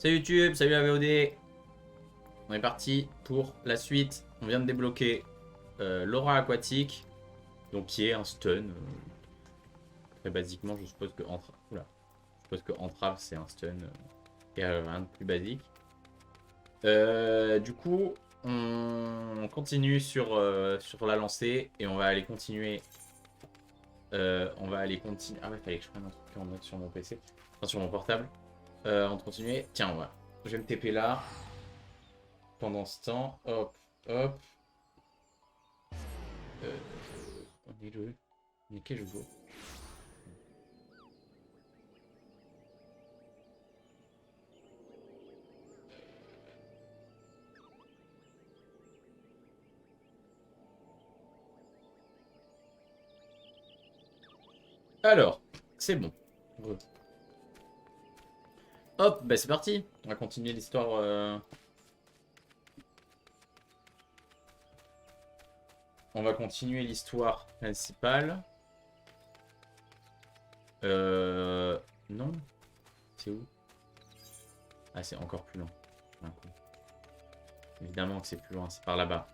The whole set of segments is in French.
Salut YouTube, salut la VOD. On est parti pour la suite. On vient de débloquer l'aura aquatique, donc qui est un stun. Très basiquement, je suppose que entrave c'est un stun et rien de plus basique. Du coup, on continue sur la lancée et on va aller continuer. On va aller continuer. Ah ouais, fallait que je prenne un truc en note sur mon PC, enfin sur mon portable. On continue. Tiens, voilà. Je vais me TP là. Pendant ce temps, hop, hop. On est le. On est quel jour? Alors, c'est bon. Hop, bah c'est parti. On va continuer l'histoire. On va continuer l'histoire principale. Non. C'est où? Ah, c'est encore plus loin. Évidemment que c'est plus loin, c'est par là-bas.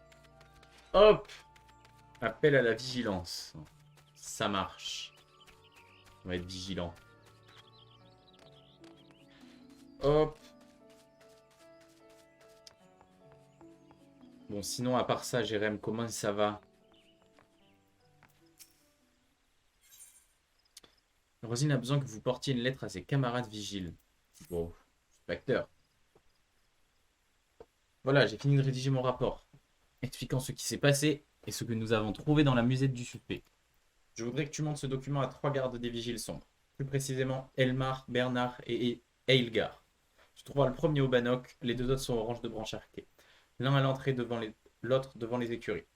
Hop! Appel à la vigilance. Ça marche. On va être vigilant. Hop. Bon, sinon, à part ça, Jérém, comment ça va? Rosine a besoin que vous portiez une lettre à ses camarades vigiles. Bon, facteur. Voilà, j'ai fini de rédiger mon rapport, expliquant ce qui s'est passé et ce que nous avons trouvé dans la musette du suspect. Je voudrais que tu montres ce document à 3 gardes des vigiles sombres. Plus précisément, Elmar, Bernard et Eilgar. Tu trouveras le premier au Bannock, les deux autres sont au ranch de Brancharquet. L'un à l'entrée, l'autre devant les écuries.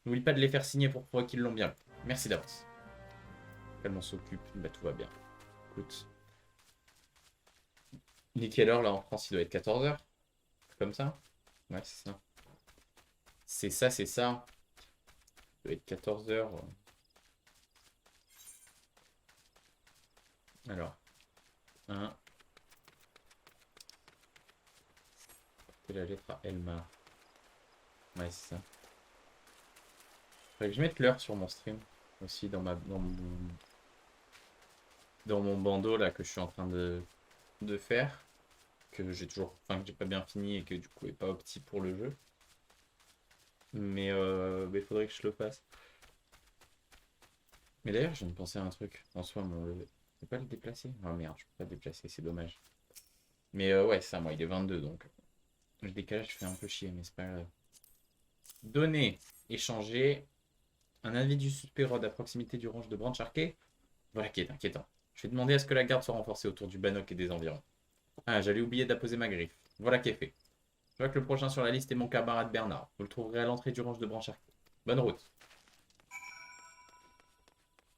N'oublie pas de les faire signer pour prouver qu'ils l'ont bien. Merci d'avance. Comme on s'occupe, bah, tout va bien. Écoute. Il est quelle heure là en France? Il doit être 14 h. Comme ça? Ouais, c'est ça. C'est ça, c'est ça. Il doit être 14 h. Alors. 1. C'est la lettre à Elmar. Ouais, c'est ça. Faudrait que je mette l'heure sur mon stream. Aussi dans mon bandeau là que je suis en train de faire. Que j'ai toujours. Enfin, que j'ai pas bien fini et que du coup est pas opti pour le jeu. Mais il faudrait que je le fasse. Mais d'ailleurs, je viens de penser à un truc. En soi, je peux pas le déplacer. Oh merde, je peux pas le déplacer, c'est dommage. Mais ouais, ça, moi, il est 22 donc. Le décalage fait un peu chier, mais c'est pas grave. Donner, échanger. Un avis du suspect rôde à proximité du ranch de Brancharquet. Voilà qui est inquiétant. Je vais demander à ce que la garde soit renforcée autour du Bannock et des environs. Ah, j'allais oublier d'apposer ma griffe. Voilà qui est fait. Je vois que le prochain sur la liste est mon camarade Bernard. Vous le trouverez à l'entrée du ranch de Brancharquet. Bonne route.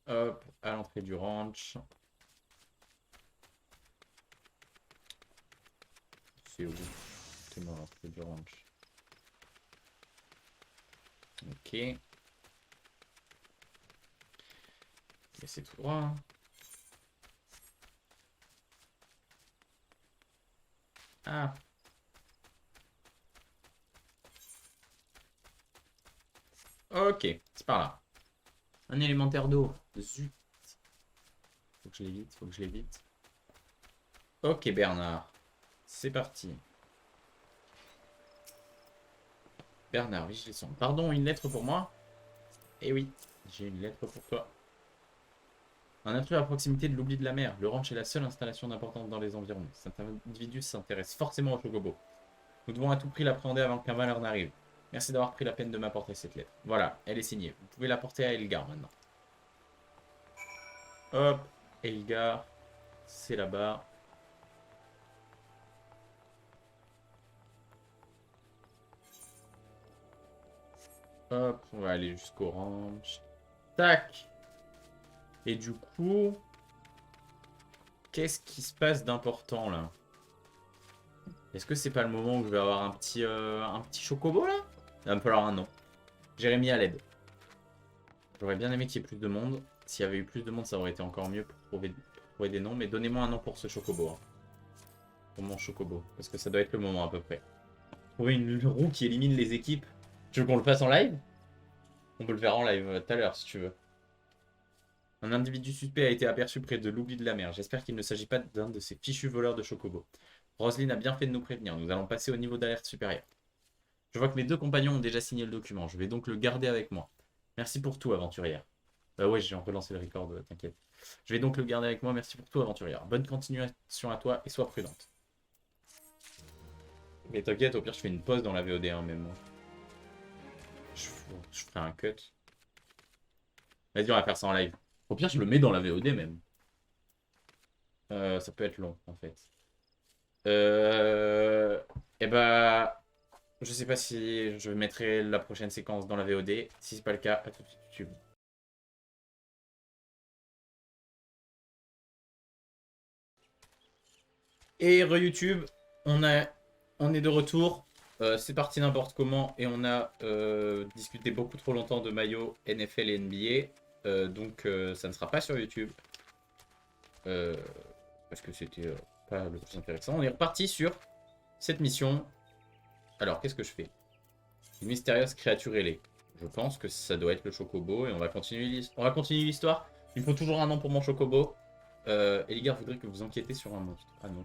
Hop, à l'entrée du ranch. C'est où? C'est moi l'entrée du ranch. Ok. Et c'est tout droit. Hein. Ah. Ok, c'est par là. Un élémentaire d'eau. Zut. Faut que je l'évite, faut que je l'évite. Ok Bernard. C'est parti. Bernard, vigilance. Pardon, une lettre pour moi? Eh oui, j'ai une lettre pour toi. Un intrus à proximité de l'oubli de la mer. Le ranch est la seule installation d'importance dans les environs. Cet individu s'intéresse forcément au chocobo. Nous devons à tout prix l'appréhender avant qu'un malheur n'arrive. Merci d'avoir pris la peine de m'apporter cette lettre. Voilà, elle est signée. Vous pouvez la porter à Elgar maintenant. Hop, Elgar, c'est là-bas. Hop, on va aller jusqu'au ranch. Tac. Et du coup, qu'est-ce qui se passe d'important là? Est-ce que c'est pas le moment où je vais avoir un petit chocobo là? Il va me falloir un nom. Jérémy à l'aide. J'aurais bien aimé qu'il y ait plus de monde. S'il y avait eu plus de monde, ça aurait été encore mieux pour trouver des noms. Mais donnez-moi un nom pour ce chocobo. Hein. pour mon chocobo. Parce que ça doit être le moment à peu près. Trouver une roue qui élimine les équipes. Tu veux qu'on le fasse en live? On peut le faire en live tout à l'heure si tu veux. Un individu suspect a été aperçu près de l'oubli de la mer. J'espère qu'il ne s'agit pas d'un de ces fichus voleurs de chocobo. Roselyne a bien fait de nous prévenir. Nous allons passer au niveau d'alerte supérieur. Je vois que mes deux compagnons ont déjà signé le document. Je vais donc le garder avec moi. Merci pour tout, aventurière. Ouais, j'ai relancé le record, t'inquiète. Je vais donc le garder avec moi. Merci pour tout, aventurière. Bonne continuation à toi et sois prudente. Mais t'inquiète, au pire, je fais une pause dans la VOD, hein, même. Je ferai un cut. Vas-y, on va faire ça en live. Au pire, je le mets dans la VOD même. Ça peut être long, en fait. Et bah... Je sais pas si je mettrai la prochaine séquence dans la VOD. Si c'est pas le cas, à tout de suite YouTube. Et re-YouTube, on est de retour. C'est parti n'importe comment et on a discuté beaucoup trop longtemps de maillots NFL et NBA. Donc ça ne sera pas sur YouTube. Parce que c'était pas le plus intéressant. On est reparti sur cette mission. Alors, qu'est-ce que je fais? Une mystérieuse créature ailée. Je pense que ça doit être le chocobo et on va continuer l'histoire. Il me faut toujours un nom pour mon chocobo. Eligar voudrait que vous enquêtez sur un monstre. Ah non.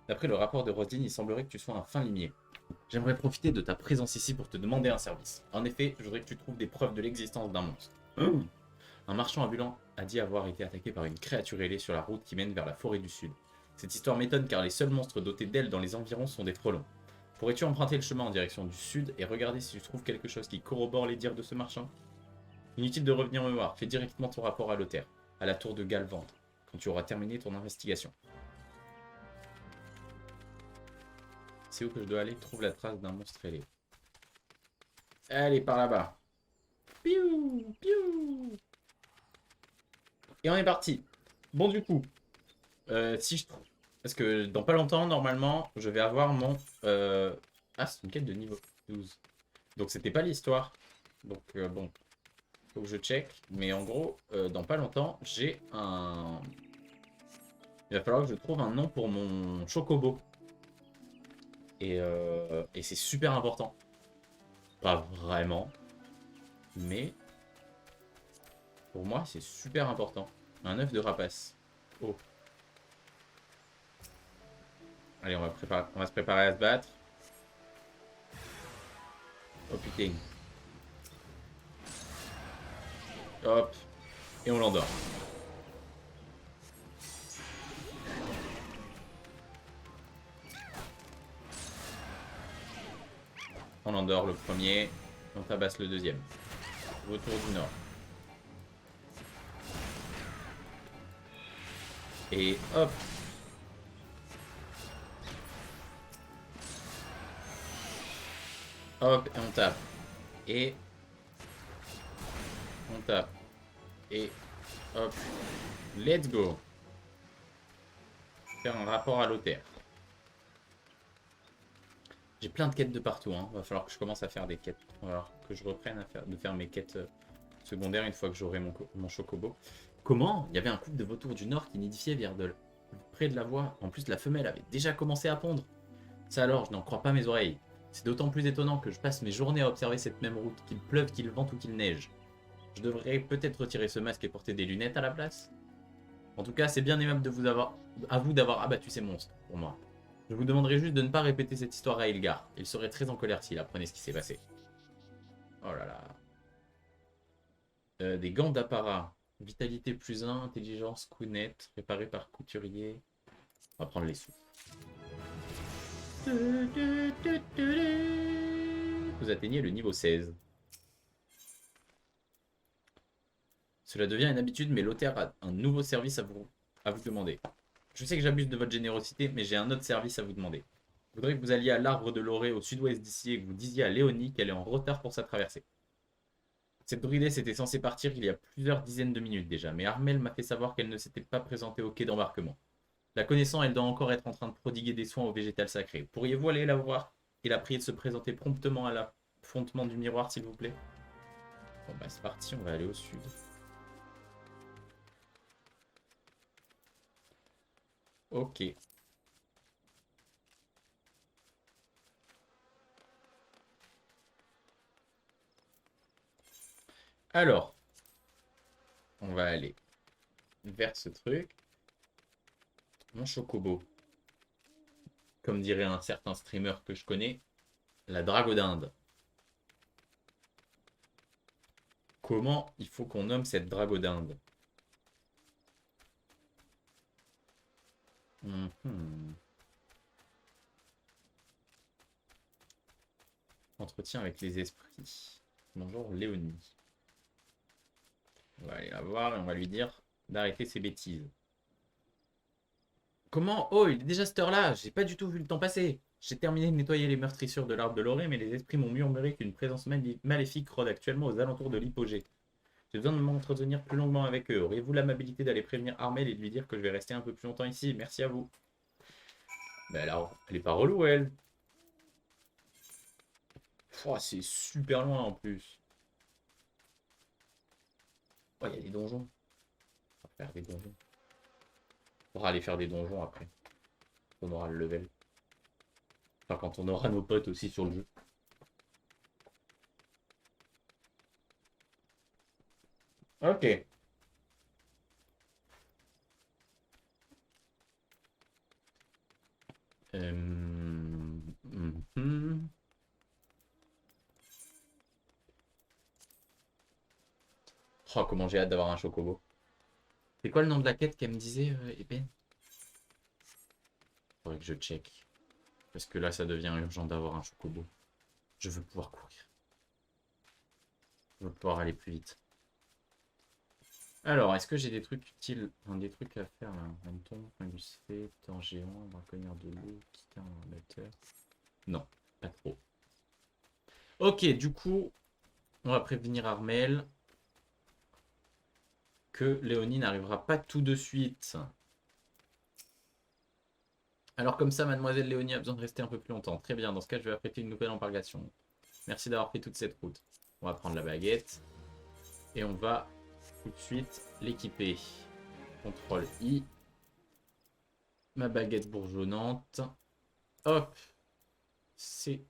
D'après le rapport de Roselyne, il semblerait que tu sois un fin limier. J'aimerais profiter de ta présence ici pour te demander un service. En effet, je voudrais que tu trouves des preuves de l'existence d'un monstre. Un marchand ambulant a dit avoir été attaqué par une créature ailée sur la route qui mène vers la forêt du sud. Cette histoire m'étonne car les seuls monstres dotés d'ailes dans les environs sont des frelons. Pourrais-tu emprunter le chemin en direction du sud et regarder si tu trouves quelque chose qui corrobore les dires de ce marchand? Inutile de revenir me voir, fais directement ton rapport à l'Other, à la tour de Galvante, quand tu auras terminé ton investigation. C'est où que je dois aller? Trouve la trace d'un monstre ailé. Allez, par là-bas. Piou, piou. Et on est parti. Bon, du coup, si je trouve... Parce que dans pas longtemps, normalement, je vais avoir mon... Ah, c'est une quête de niveau 12. Donc, c'était pas l'histoire. Donc, bon, faut que je check. Mais en gros, dans pas longtemps, j'ai un... Il va falloir que je trouve un nom pour mon chocobo. Et c'est super important. Pas vraiment. Mais pour moi, c'est super important. Un œuf de rapace. Oh. Allez, on va se préparer à se battre. Oh putain. Hop. Et on l'endort. On endort le premier. On tabasse le deuxième. Retour du nord. Et hop. Hop, et on tape. Et on tape. Et hop. Let's go. Faire un rapport à l'Other. J'ai plein de quêtes de partout. Hein. Va falloir que je commence à faire des quêtes. Il va falloir que je reprenne de faire mes quêtes secondaires une fois que j'aurai mon chocobo. Comment? Il y avait un couple de vautours du nord qui nidifiait près de la voie. En plus, la femelle avait déjà commencé à pondre. Ça alors, je n'en crois pas mes oreilles. C'est d'autant plus étonnant que je passe mes journées à observer cette même route, qu'il pleuve, qu'il vente ou qu'il neige. Je devrais peut-être retirer ce masque et porter des lunettes à la place. En tout cas, c'est bien aimable à vous d'avoir abattu ces monstres, pour moi. Je vous demanderai juste de ne pas répéter cette histoire à Ilgar. Il serait très en colère s'il apprenait ce qui s'est passé. Oh là là. Des gants d'apparat. Vitalité plus 1, intelligence, coup net, réparé par couturier. On va prendre les sous. Vous atteignez le niveau 16. Cela devient une habitude, mais l'Other a un nouveau service à vous demander. Je sais que j'abuse de votre générosité, mais j'ai un autre service à vous demander. Je voudrais que vous alliez à l'arbre de l'Orée au sud-ouest d'ici et que vous disiez à Léonie qu'elle est en retard pour sa traversée. Cette druidesse était censée partir il y a plusieurs dizaines de minutes déjà, mais Armel m'a fait savoir qu'elle ne s'était pas présentée au quai d'embarquement. La connaissant, elle doit encore être en train de prodiguer des soins au végétal sacré. Pourriez-vous aller la voir et la prier de se présenter promptement à l'affrontement du miroir, s'il vous plaît? Bon bah c'est parti, on va aller au sud. Ok. Alors, on va aller vers ce truc. Mon chocobo. Comme dirait un certain streamer que je connais, la dragodinde. Comment il faut qu'on nomme cette dragodinde? Entretien avec les esprits. Bonjour Léonie. On va aller la voir et on va lui dire d'arrêter ses bêtises. Comment? Oh, il est déjà cette heure-là. J'ai pas du tout vu le temps passer. J'ai terminé de nettoyer les meurtrissures de l'arbre de l'orée, mais les esprits m'ont murmuré qu'une présence maléfique rôde actuellement aux alentours de l'hypogée. J'ai besoin de m'entretenir plus longuement avec eux. Auriez-vous l'amabilité d'aller prévenir Armel et de lui dire que je vais rester un peu plus longtemps ici? Merci à vous. Mais alors, elle est pas relou, elle. Oh, c'est super loin en plus. Oh, il y a des donjons. On va faire des donjons. On pourra aller faire des donjons après. On aura le level. Enfin, quand on aura nos potes aussi sur le jeu. Ok. Mhm. Oh, comment j'ai hâte d'avoir un chocobo. C'est quoi le nom de la quête qu'elle me disait, Eben? Faudrait que je check. Parce que là, ça devient urgent d'avoir un chocobo. Je veux pouvoir courir. Je veux pouvoir aller plus vite. Alors, est-ce que j'ai des trucs utiles, enfin, des trucs à faire là? Hanneton, Fingusfé, temps géant, braconnière de loup, quitter un batteur. Non, pas trop. Ok, du coup, on va prévenir Armel que Léonie n'arrivera pas tout de suite. Alors comme ça, mademoiselle Léonie a besoin de rester un peu plus longtemps. Très bien, dans ce cas, je vais apprêter une nouvelle embarcation. Merci d'avoir fait toute cette route. On va prendre la baguette. Et on va tout de suite l'équiper. CTRL I. Ma baguette bourgeonnante. Hop. C'est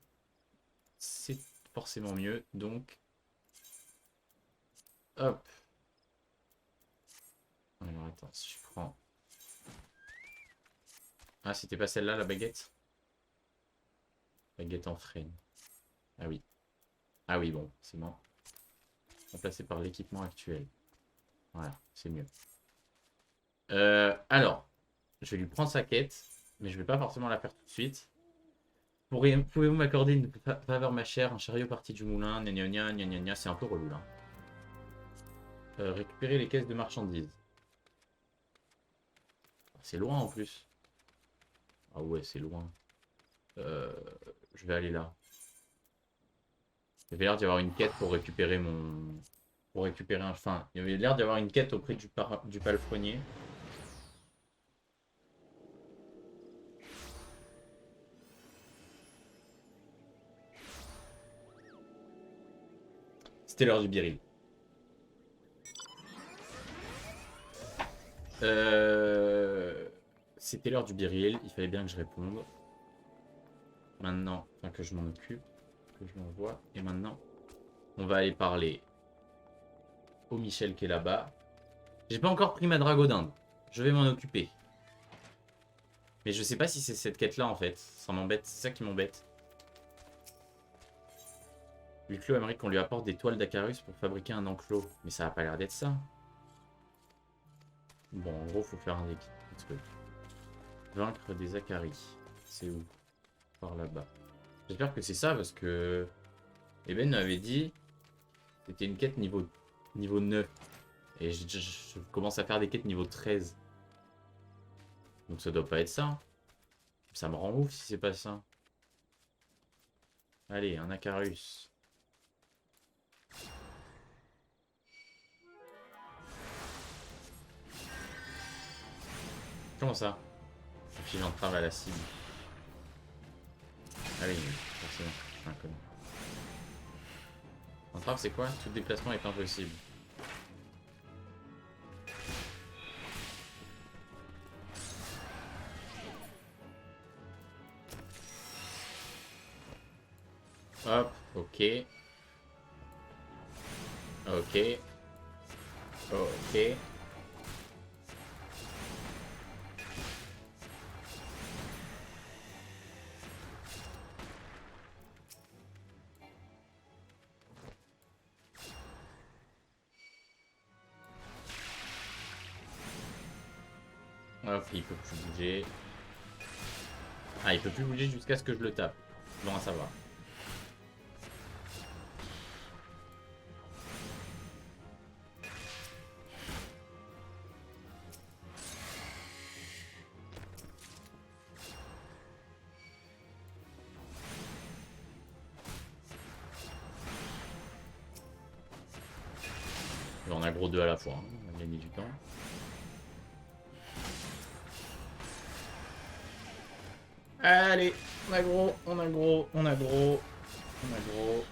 forcément mieux. Donc, hop. Alors attends, si je prends... Ah, c'était pas celle-là, la baguette? Baguette en freine. Ah oui. Ah oui, bon, c'est bon. Remplacé par l'équipement actuel. Voilà, c'est mieux. Alors, je vais lui prendre sa quête, mais je vais pas forcément la faire tout de suite. Pouvez-vous m'accorder une faveur, ma chère? Un chariot parti du moulin, gna gna gna gna gna gna, c'est un peu relou là. Récupérer les caisses de marchandises. C'est loin en plus. Ah ouais, c'est loin. Je vais aller là. Il y avait l'air d'y avoir une quête pour récupérer mon... Pour récupérer un... Enfin, il y avait l'air d'y avoir une quête auprès du palefrenier. C'était l'heure du biril. C'était l'heure du biril. Il fallait bien que je réponde. Maintenant, enfin que je m'en occupe. Que je l'envoie. Et maintenant, on va aller parler au Michel qui est là-bas. J'ai pas encore pris ma dragodinde. Je vais m'en occuper. Mais je sais pas si c'est cette quête-là en fait. Ça m'embête. C'est ça qui m'embête. Luclo aimerait qu'on lui apporte des toiles d'Acarus pour fabriquer un enclos. Mais ça a pas l'air d'être ça. Bon, en gros, faut faire un des trucs. Vaincre des Acaris. C'est où? Par là-bas. J'espère que c'est ça parce que Eben m'avait dit c'était une quête niveau 9. Et je commence à faire des quêtes niveau 13. Donc ça doit pas être ça. Ça me rend ouf si c'est pas ça. Allez, un Acarus. Comment ça? Puis j'entrave à la cible. Allez, forcément. Un connard. Entrave, c'est quoi? Tout déplacement est impossible. Hop, ok. Ok. Ok. Hop, il peut plus bouger. Ah, il peut plus bouger jusqu'à ce que je le tape. Bon à savoir. On a gros deux à la fois, hein. On a gagné du temps. Allez, on a gros, on a gros, on a gros, on a gros.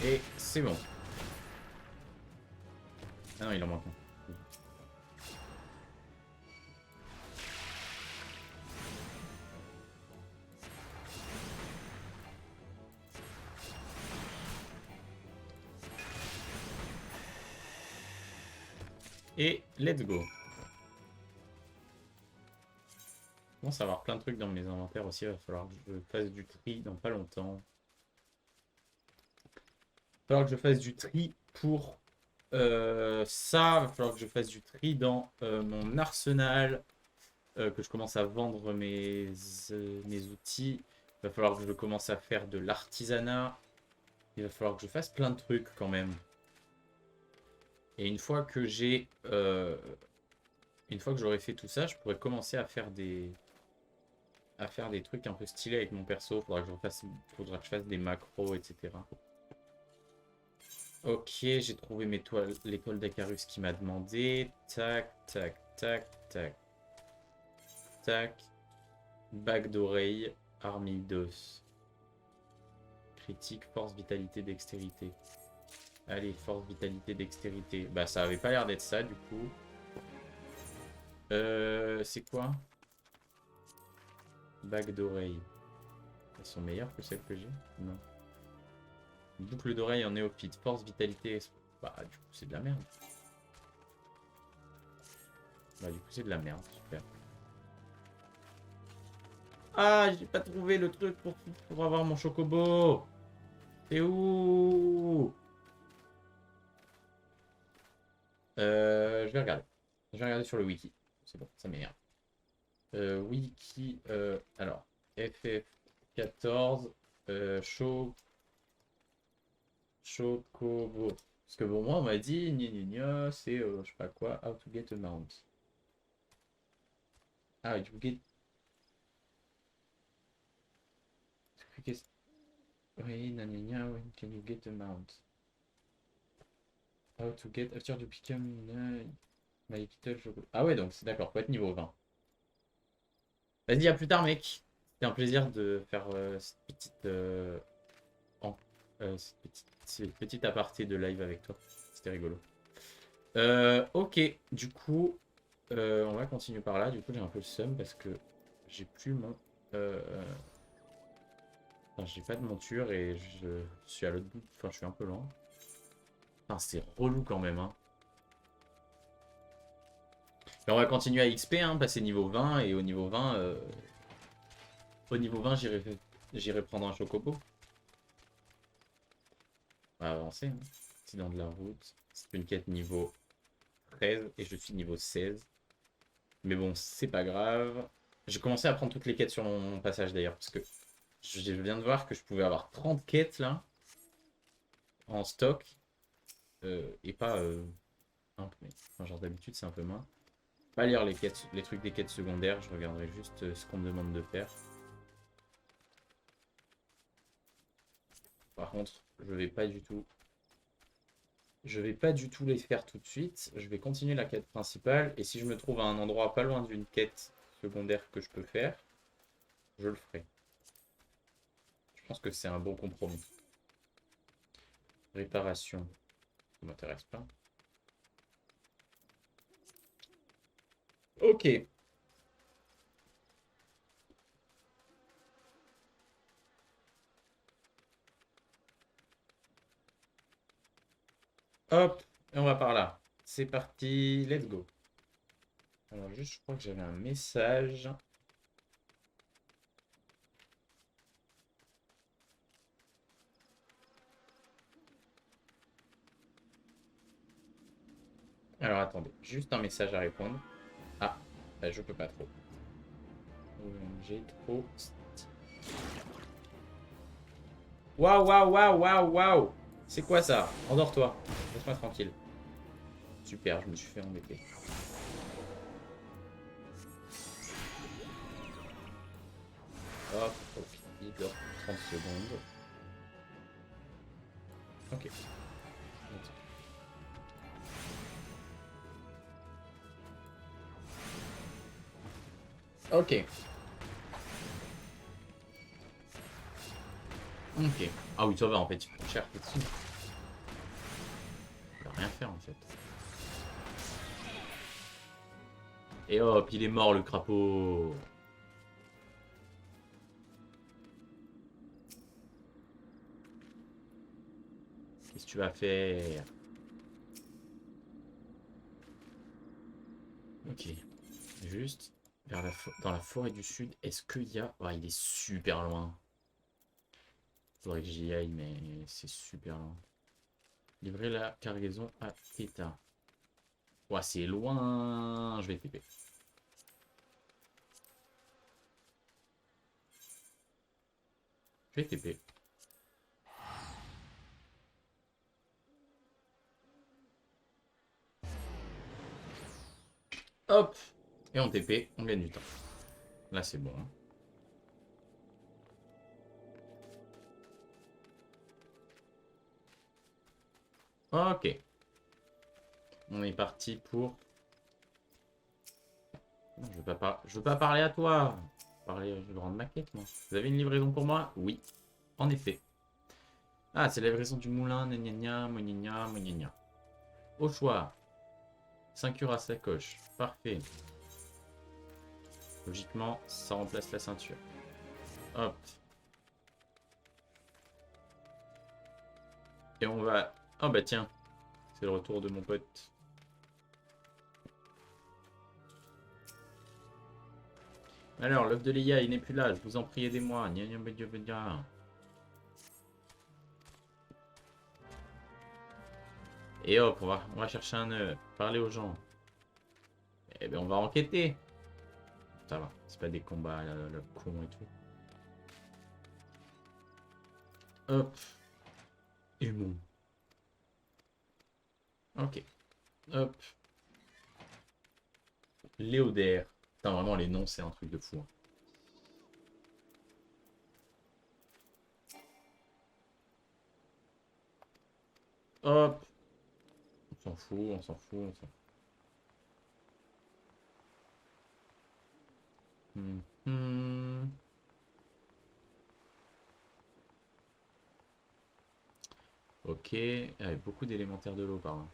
Et c'est bon. Ah non, il en manque un. Et let's go. Je commence à avoir plein de trucs dans mes inventaires aussi. Il va falloir que je fasse du tri dans pas longtemps. Il va falloir que je fasse du tri pour ça. Il va falloir que je fasse du tri dans mon arsenal. Que je commence à vendre mes outils. Il va falloir que je commence à faire de l'artisanat. Il va falloir que je fasse plein de trucs quand même. Et une fois que j'aurai fait tout ça, je pourrais commencer à faire des trucs un peu stylés avec mon perso. Faudra que je fasse des macros, etc. Ok, j'ai trouvé l'étoile d'Acarus qui m'a demandé. Tac, tac, tac, tac, tac. Bague d'oreille, armille d'os. Critique, force, vitalité, dextérité. Allez, force, vitalité, dextérité. Bah, ça avait pas l'air d'être ça, du coup. C'est quoi? Bague d'oreille. Elles sont meilleures que celles que j'ai? Non. Boucle d'oreille en néophyte. Force, vitalité. Bah, du coup, c'est de la merde. Bah, du coup, c'est de la merde. Super. Ah, j'ai pas trouvé le truc pour avoir mon chocobo. C'est où? Je vais regarder. Je vais regarder sur le wiki. C'est bon, ça m'énerve. Wiki. Alors, FF14. Chocobo. Parce que bon, moi, on m'a dit, c'est, je sais pas quoi, how to get a mount. Ah, you get... Oui, when can you get a mount? How to get after you become my little chocobo. Ah ouais, donc c'est d'accord, faut être niveau 20. Vas-y, à plus tard, mec. C'était un plaisir de faire cette petite aparté de live avec toi. C'était rigolo. Ok, du coup, on va continuer par là. Du coup, j'ai un peu le seum parce que j'ai plus mon... Enfin, j'ai pas de monture et je suis à l'autre bout. Enfin, je suis un peu lent. Enfin, c'est relou quand même, hein. Mais on va continuer à XP, hein, passer niveau 20. Et au niveau 20, j'irai prendre un chocobo. On va avancer, hein. C'est dans de la route. C'est une quête niveau 13 et je suis niveau 16. Mais bon, c'est pas grave. J'ai commencé à prendre toutes les quêtes sur mon passage d'ailleurs, parce que je viens de voir que je pouvais avoir 30 quêtes là, en stock, et pas un peu. Enfin, genre d'habitude, c'est un peu moins. Pas lire les trucs des quêtes secondaires, je regarderai juste ce qu'on me demande de faire. Par contre, je vais pas du tout les faire tout de suite. Je vais continuer la quête principale, et si je me trouve à un endroit pas loin d'une quête secondaire que je peux faire, je le ferai. Je pense que c'est un bon compromis. Réparation, ça m'intéresse pas. Ok. Hop, et on va par là. C'est parti, let's go. Alors juste, je crois que j'avais un message. Alors attendez, juste un message à répondre. Ah, bah, je peux pas trop. J'ai trop... Waouh, waouh, waouh, waouh, waouh. C'est quoi ça? Endors-toi. Laisse-moi tranquille. Super, je me suis fait embêter. Hop, ok, il dort 30 secondes. Ok. Ok. Ok. Ah oui, ça va en fait, il faut cher dessus. Il va rien faire en fait. Et hop, il est mort le crapaud. Qu'est-ce que tu vas faire? Ok. Juste vers dans la forêt du sud, est-ce qu'il y a... Ouais, il est super loin. Faudrait que j'y aille, mais c'est super loin. Livrer la cargaison à Theta. Ouais, c'est loin. Je vais TP. Je vais TP. Hop. Et on TP. On gagne du temps. Là, c'est bon. Ok. On est parti pour... Non, je veux pas parler à toi. Je veux rendre ma quête, moi. Vous avez une livraison pour moi? Oui. En effet. Ah, c'est la livraison du moulin. Gna gna gna, gna gna. Au choix. Ceinture à sacoche. Parfait. Logiquement, ça remplace la ceinture. Hop. Et on va... Oh bah tiens. C'est le retour de mon pote. Alors, l'œuf de Léa, il n'est plus là. Je vous en prie, aidez-moi. Gna gna gna gna gna. Et hop, on va chercher un œuf. Parler aux gens. Eh ben, on va enquêter. Ça va. C'est pas des combats le con et tout. Hop. Et bon. Ok. Hop. Léodaire. Putain, vraiment, les noms, c'est un truc de fou. Hein. Hop. On s'en fout, on s'en fout, on s'en fout. Hmm. Ok. Ah, beaucoup d'élémentaires de l'eau, pardon.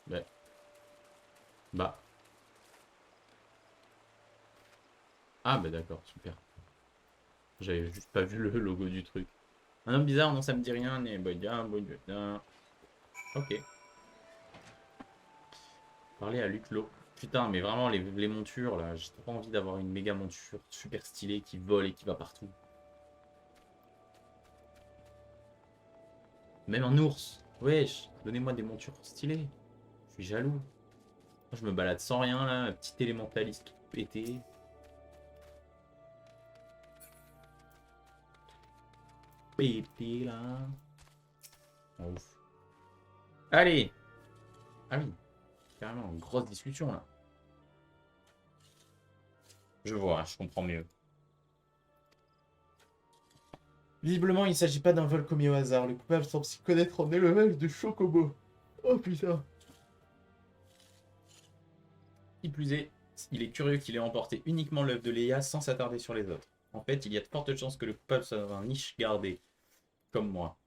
Ouais. Bah. Ah, bah d'accord, super. J'avais juste pas vu le logo du truc. Un homme bizarre, non, ça me dit rien. Mais ok. Parler à Luclo. Putain, mais vraiment, les montures, là, j'ai trop envie d'avoir une méga monture super stylée qui vole et qui va partout. Même un ours. Wesh, donnez-moi des montures stylées. Je suis jaloux. Moi, je me balade sans rien, là, un petit élémentaliste tout pété. Pété, là. Oh, ouf. Allez. Ah oui, carrément, une grosse discussion, là. Je vois, je comprends mieux. Visiblement, il ne s'agit pas d'un vol commis au hasard. Le coupable semble s'y connaître en élevage de chocobo. Oh putain. Qui plus est, il est curieux qu'il ait emporté uniquement l'œuf de Léa sans s'attarder sur les autres. En fait, il y a de fortes chances que le coupable soit un niche gardé, comme moi.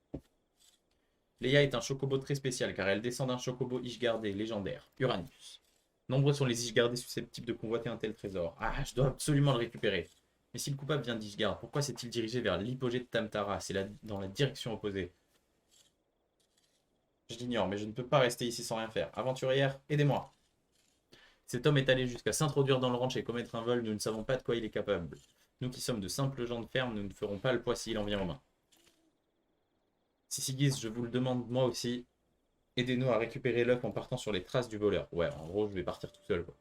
Léa est un chocobo très spécial car elle descend d'un chocobo Ishgardé légendaire, Uranus. Nombreux sont les Ishgardés susceptibles de convoiter un tel trésor. Ah, je dois absolument le récupérer. Mais si le coupable vient d'Ishgard, pourquoi s'est-il dirigé vers l'hypogée de Tamtara? C'est dans la direction opposée. Je l'ignore, mais je ne peux pas rester ici sans rien faire. Aventurière, aidez-moi. Cet homme est allé jusqu'à s'introduire dans le ranch et commettre un vol, nous ne savons pas de quoi il est capable. Nous qui sommes de simples gens de ferme, nous ne ferons pas le poids s'il en vient aux mains. Sisigis, je vous le demande moi aussi. Aidez-nous à récupérer l'œuf en partant sur les traces du voleur. Ouais, en gros, je vais partir tout seul, quoi.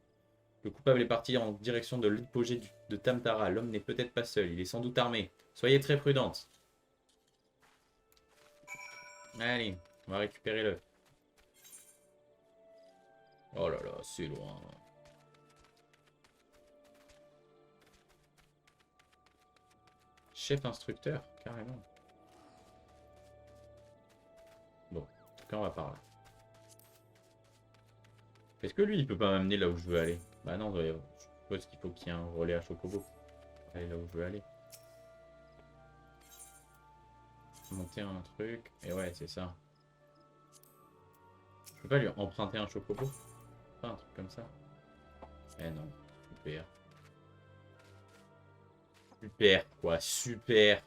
Le coupable est parti en direction de l'hypogée de Tamtara. L'homme n'est peut-être pas seul, il est sans doute armé. Soyez très prudente. Allez, on va récupérer l'œuf. Oh là là, c'est loin. Chef instructeur, carrément. Bon, en tout cas, on va par là. Est-ce que lui, il peut pas m'amener là où je veux aller? Bah non, je suppose qu'il faut qu'il y ait un relais à Chocobo. Aller là où je veux aller. Monter un truc. Et ouais, c'est ça. Je peux pas lui emprunter un Chocobo? Pas un truc comme ça. Eh non, super. Super, quoi, super.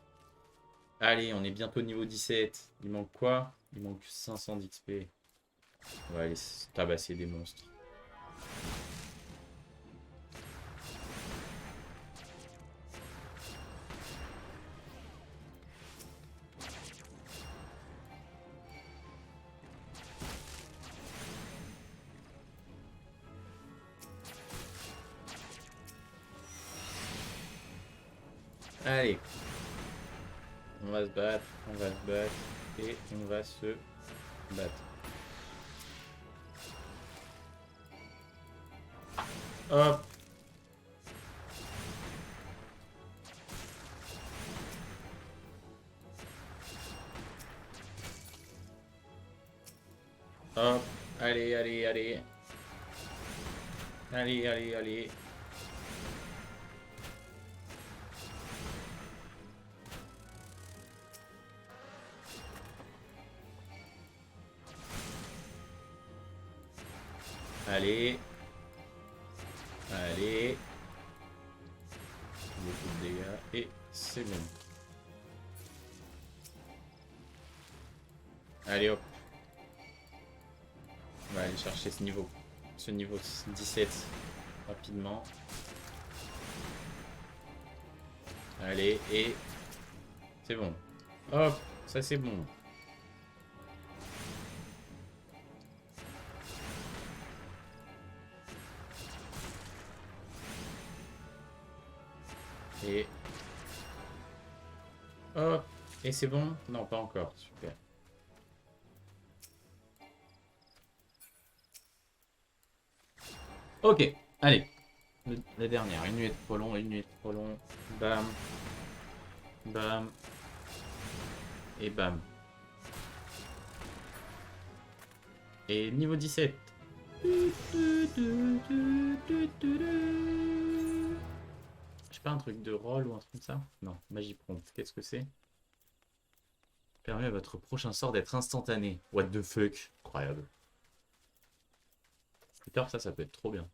Allez, on est bientôt niveau 17. Il manque quoi? Il manque 500 d'XP. On va aller tabasser des monstres. Allez. On va se battre, on va se battre. Et on va se battre. Hop. Hop. Allez, allez, allez. Allez, allez, allez. Allez. Allez. Beaucoup de dégâts. Et c'est bon. Allez hop. On va aller chercher ce niveau. Ce niveau 17. Rapidement. Allez, et... C'est bon. Hop, ça c'est bon. Et... Hop, et c'est bon? Non, pas encore. Super. Ok, allez. La dernière. Une nuit de trop long, une nuit de trop long. Bam. Bam. Et bam. Et niveau 17. J'ai pas un truc de rôle ou un truc comme ça? Non, magie prompt. Qu'est-ce que c'est? Permet à votre prochain sort d'être instantané. What the fuck? Incroyable. Plus tard, ça peut être trop bien.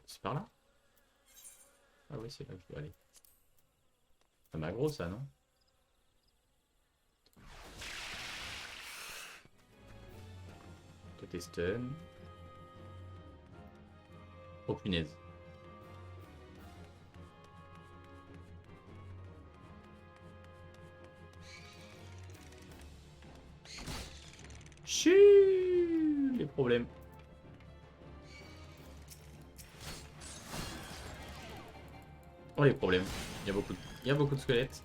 C'est par là? Ah oui, c'est là que je dois aller. Ça m'aggro ça, non? Côté stun. Oh punaise. Chut, les problèmes. Oh les problèmes. Il y a beaucoup de squelettes.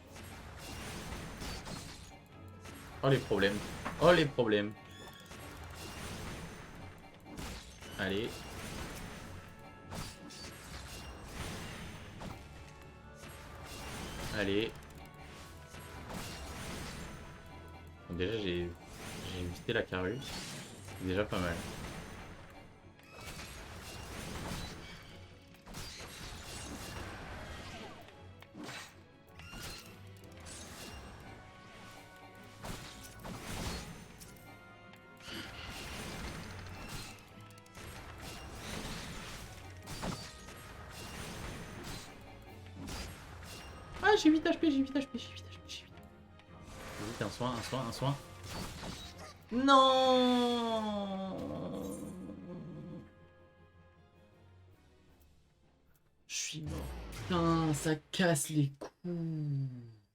Oh les problèmes. Oh les problèmes. Allez. Allez. Bon, déjà j'ai évité la carrure. C'est déjà pas mal. j'ai 8 HP, j'ai 8 HP, j'ai 8 HP, j'ai 8 HP. Vite, un soin, un soin, un soin. Non. Je suis mort. Putain, ça casse les couilles.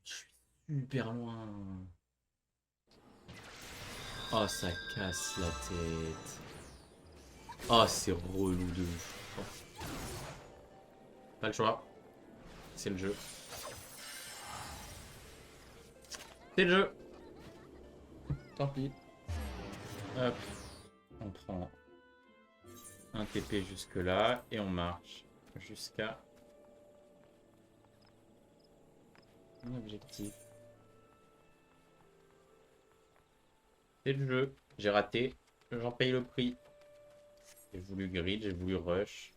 Je suis super loin. Oh, ça casse la tête. Oh, c'est relou de ouf. Oh. Pas le choix. C'est le jeu. C'est le jeu. Tant pis. Hop. On prend un TP jusque là et on marche jusqu'à un objectif. C'est le jeu. J'ai raté. J'en paye le prix. J'ai voulu grid, j'ai voulu rush.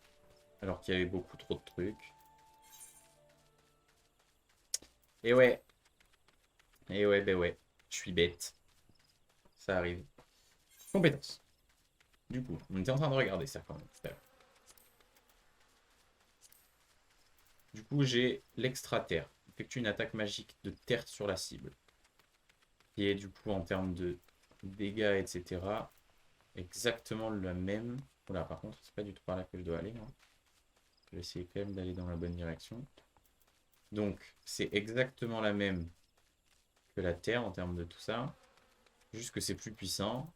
Alors qu'il y avait beaucoup trop de trucs. Et ouais. Et ouais, ben ouais. Je suis bête. Ça arrive. Compétence. Du coup, on était en train de regarder ça quand même tout à l'heure. Du coup, j'ai l'extra-terre. Effectue une attaque magique de terre sur la cible. Qui est du coup en termes de dégâts, etc. Exactement la même. Voilà, par contre, c'est pas du tout par là que je dois aller. Hein. Je vais essayer quand même d'aller dans la bonne direction. Donc, c'est exactement la même que la terre en termes de tout ça. Juste que c'est plus puissant.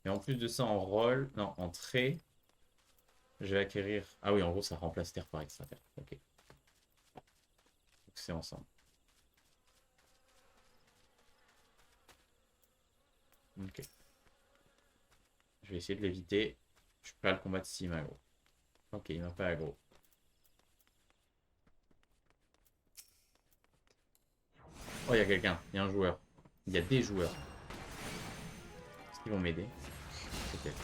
Et en plus de ça, en roll, non, en trait, je vais acquérir. Ah oui, en gros, ça remplace terre par extra terre. Ok. Donc, c'est ensemble. Ok. Je vais essayer de l'éviter. Je suis prêt à le combattre s'il m'a aggro. Ok, il m'a pas aggro. Oh, il y a quelqu'un. Il y a un joueur. Il y a des joueurs. Est-ce qu'ils vont m'aider? Peut-être.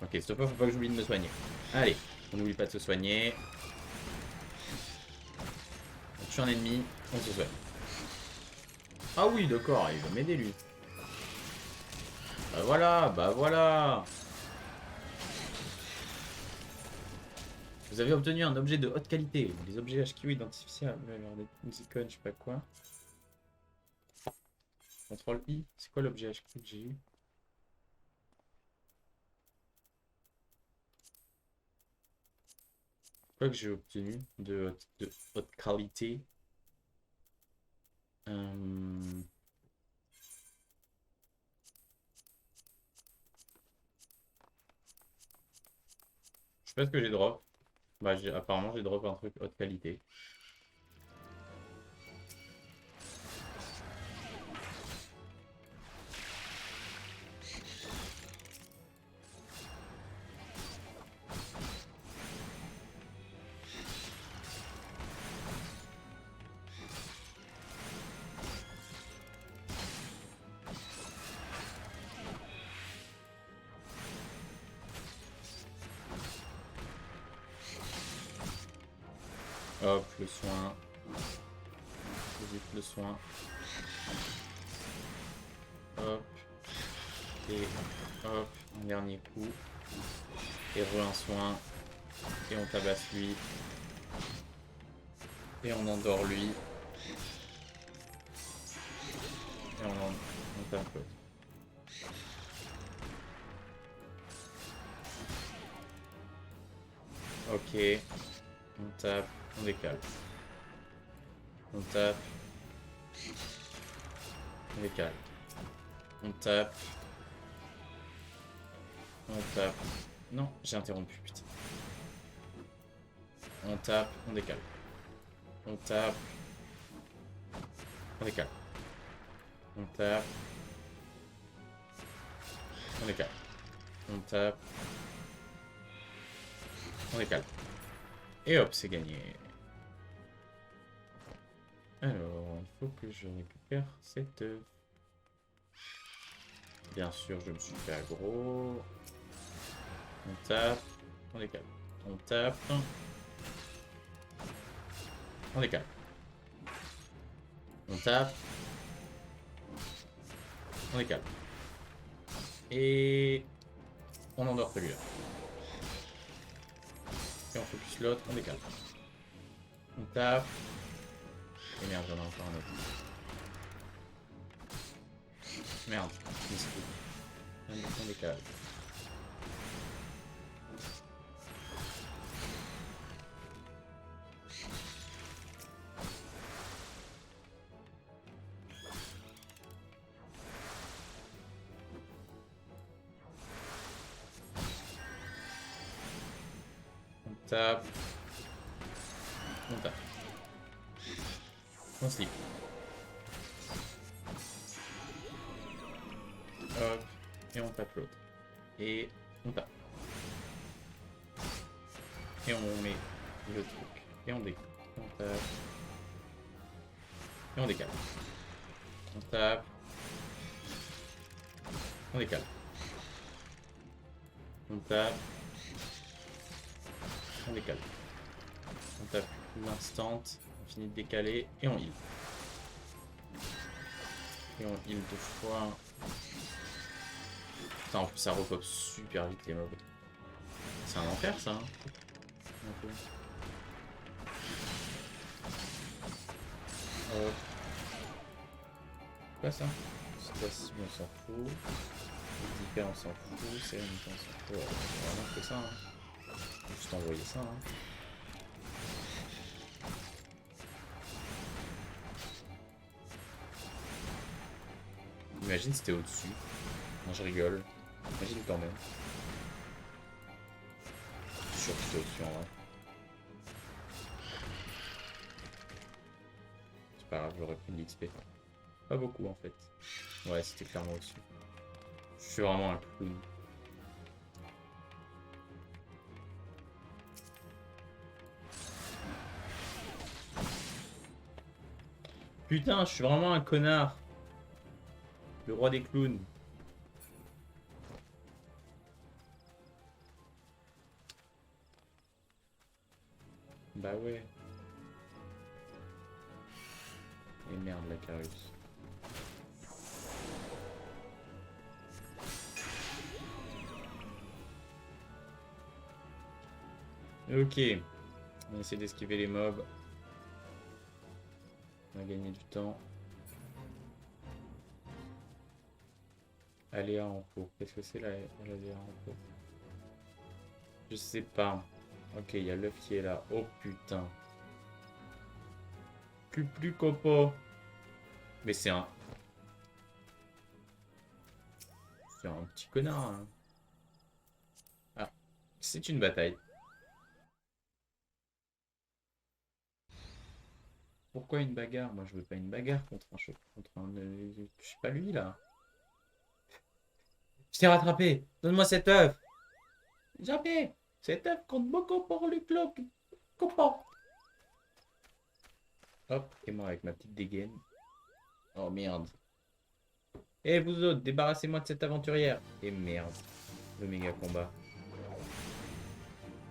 Ok, stop, faut pas que j'oublie de me soigner. Allez, on n'oublie pas de se soigner. On tue un ennemi, on se soigne. Ah oui, d'accord, il va m'aider lui. Bah voilà, bah voilà. Vous avez obtenu un objet de haute qualité. Les objets HQ identifiables lors des icônes, je sais pas quoi. Contrôle I. C'est quoi l'objet HQ que j'ai eu? Quoi que j'ai obtenu de haute qualité. Je sais pas ce que j'ai drop. Bah, apparemment, j'ai drop un truc haute qualité. Hop, le soin. Vite le soin. Hop. Et hop, un dernier coup. Et un soin. Et on tabasse lui. Et on endort lui. Et on tape l'autre. Ok. On tape. On décale. On tape. On décale. On tape. On tape. Non, j'ai interrompu, putain. On tape, on décale. On tape. On décale. On tape. On décale. On tape. On décale. Et hop, c'est gagné. Alors, il faut que je récupère cette œuf. Bien sûr, je me suis fait aggro. On tape. On décale. On tape. On décale. On tape. On décale. Et on endort celui-là. Et on focus l'autre, on décale. On tape. Et merde, j'en ai encore un autre. Merde, on décale. On tape. On tape. On slip. Hop. Et on tape l'autre. Et on tape. Et on met le truc. Et on décale. On tape. Et on décale. On tape. On décale. On tape. On décale. On tape l'instant. On finit de décaler. Et on heal. Et on heal 2 fois. Putain, en plus ça repop super vite les mobs. C'est un enfer ça. Hein. Quoi ça? Station on s'en fout. Hyper on s'en fout. Sérénité on s'en fout. Vraiment que ça. Hein. Juste envoyer ça. Hein. Imagine si t'es au-dessus. Non, je rigole. Imagine quand même. Je suis sûr que t'es au-dessus en vrai. C'est pas grave, j'aurais pris de l'XP. Pas beaucoup en fait. Ouais, c'était clairement au-dessus. Je suis vraiment un clown. Putain, je suis vraiment un connard. Le roi des clowns. Bah ouais. Et merde la Carus. Ok. On va essayer d'esquiver les mobs. On va gagner du temps. Aléa en pot. Qu'est-ce que c'est l'aléa en pot? Je sais pas. Ok, il y a l'œuf qui est là. Oh putain. Plus copo. Mais c'est un... C'est un petit connard. Hein. Ah. C'est une bataille. Pourquoi une bagarre? Moi je veux pas une bagarre contre un choc. Contre un... Je suis pas lui là. Je t'ai rattrapé. Donne-moi cet œuf. Jamais. Cet œuf compte beaucoup pour le club. Copain. Hop. Et moi avec ma petite dégaine. Oh merde. Eh vous autres, débarrassez-moi de cette aventurière. Et merde. Le méga combat.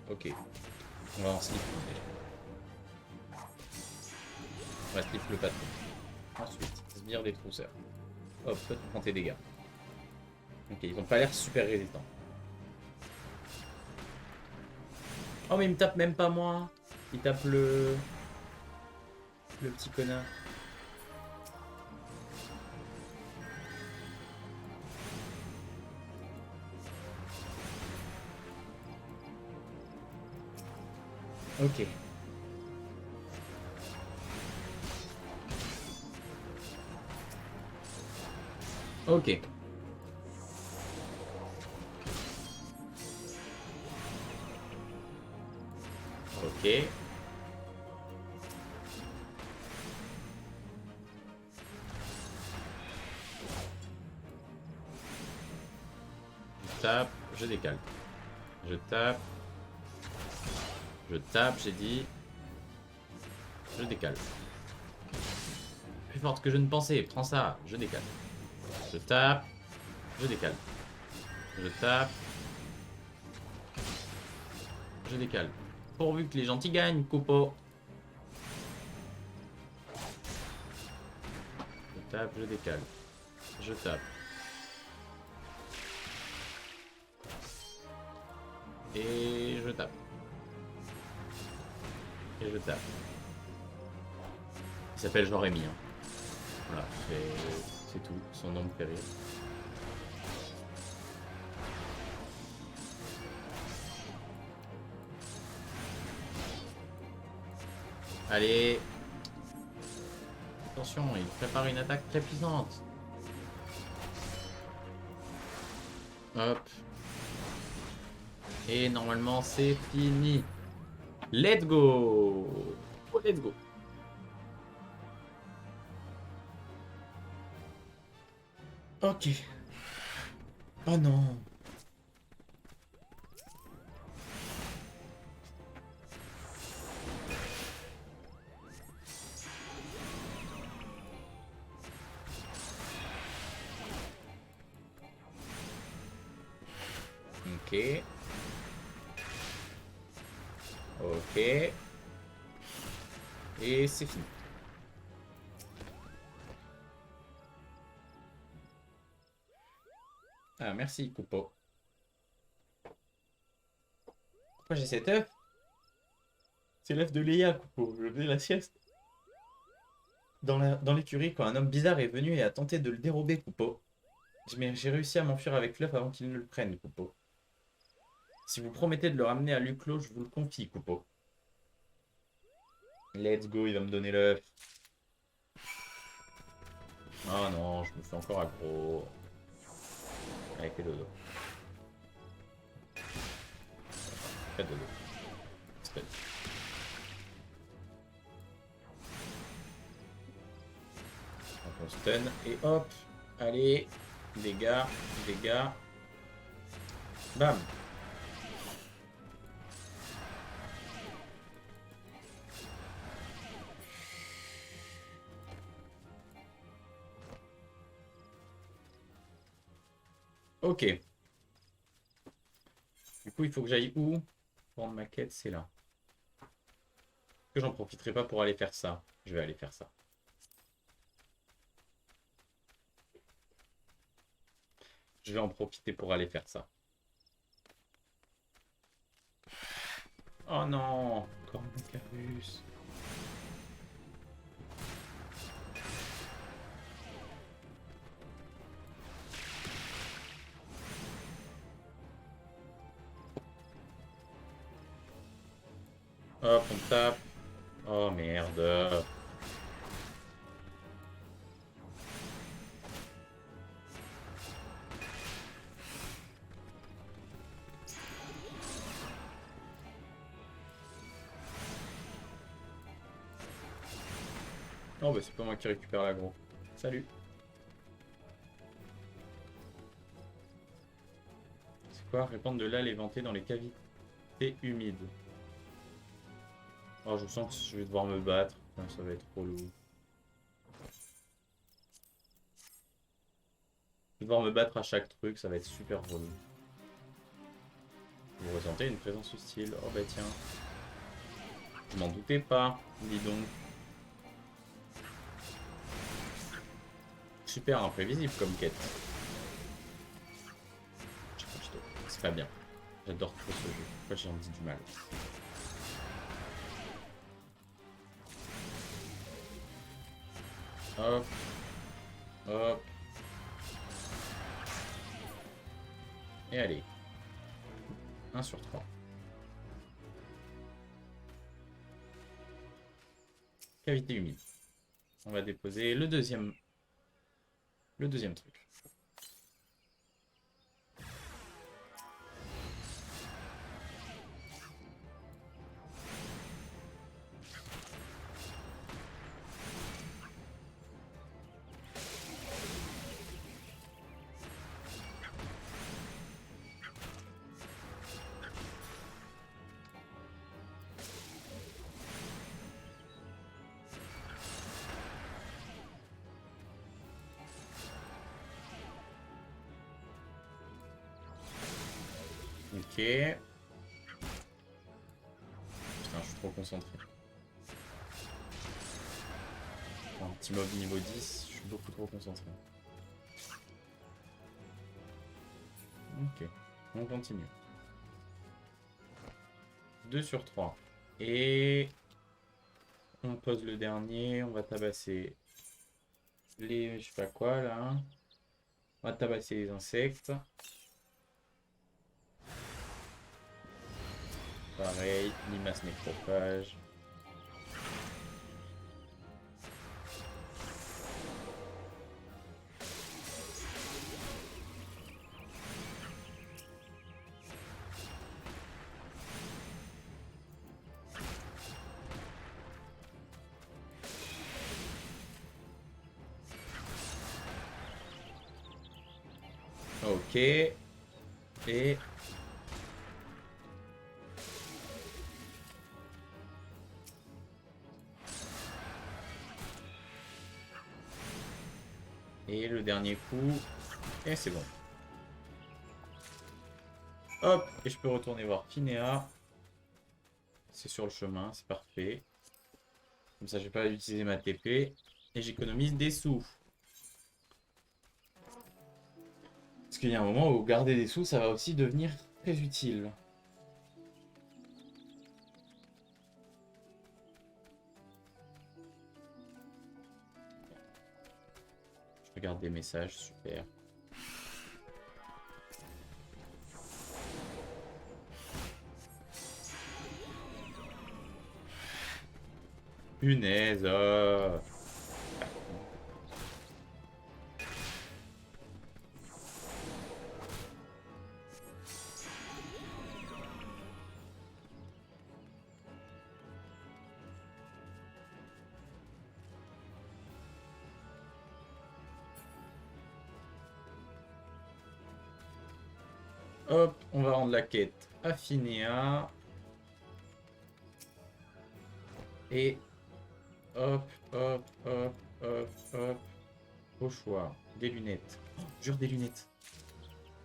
Ok. On va en slip déjà. On va slip le patron. Ensuite, sbire des trousseurs. Hop, toi tu prends tes dégâts. Ok, ils ont pas l'air super résistants. Oh mais il me tape même pas moi. Il tape le petit connard. Ok. Ok. Ok. Je tape, je décale. Je tape. Je tape, j'ai dit. Je décale. Plus forte que je ne pensais. Prends ça, je décale. Je tape. Je décale. Je tape. Je décale. Pourvu que les gentils gagnent, copo. Je tape, je décale. Je tape. Et je tape. Et je tape. Il s'appelle Jean Rémy. Hein. Voilà, c'est tout. Son nom me fait rire. Allez. Attention, il prépare une attaque très puissante. Hop. Et normalement, c'est fini. Let's go. Oh, let's go. Ok. Oh non. Ok. Ok. Et c'est fini. Ah, merci, Coupeau. Pourquoi j'ai cet œuf? C'est l'œuf de Léa, Coupeau. Je faisais la sieste. Dans l'écurie, quand un homme bizarre est venu et a tenté de le dérober, Coupeau. J'ai réussi à m'enfuir avec l'œuf avant qu'il ne le prenne, Coupeau. Si vous promettez de le ramener à Luclos, je vous le confie, Coupeau. Let's go, il va me donner l'œuf. Oh non, je me fais encore aggro. Avec les dodo. Pas de dodo. Stun. Donc on stun et hop. Allez. Dégâts. Dégâts. Bam. Ok. Du coup, il faut que j'aille où? Prendre ma quête, c'est là. Que j'en profiterai pas pour aller faire ça. Je vais aller faire ça. Je vais en profiter pour aller faire ça. Oh non! Encore mon Carus. Hop, on tape. Oh merde. Oh bah c'est pas moi qui récupère l'aggro. Salut. C'est quoi? Répandre de l'âle éventé dans les cavités humides. Oh je sens que je vais devoir me battre. Putain, ça va être trop lourd. Je vais devoir me battre à chaque truc, ça va être super relou. Vous ressentez une présence hostile. Oh bah tiens. Je m'en doutais pas, dis donc. Super imprévisible comme quête. C'est pas bien. J'adore trop ce jeu. Pourquoi j'ai envie du mal? Hop. Hop. Et allez. 1 sur 3. Cavité humide. On va déposer le deuxième truc. Ok. Putain, je suis trop concentré. Un petit mob niveau 10, je suis beaucoup trop concentré. Ok, on continue. 2 sur 3. Et On pose le dernier. On va tabasser les... Je sais pas quoi, là. On va tabasser les insectes. Pareil, limace nécrophage. Ok. Et... Et le dernier coup. Et c'est bon. Hop. Et je peux retourner voir Finéa. C'est sur le chemin, c'est parfait. Comme ça, je vais pas utiliser ma TP. Et j'économise des sous. Parce qu'il y a un moment où garder des sous, ça va aussi devenir très utile. Je regarde des messages, super. Punaise. Hop, on va rendre la quête à Finéa. Et hop, hop, hop, hop, hop. Au choix, des lunettes. Oh, jure des lunettes.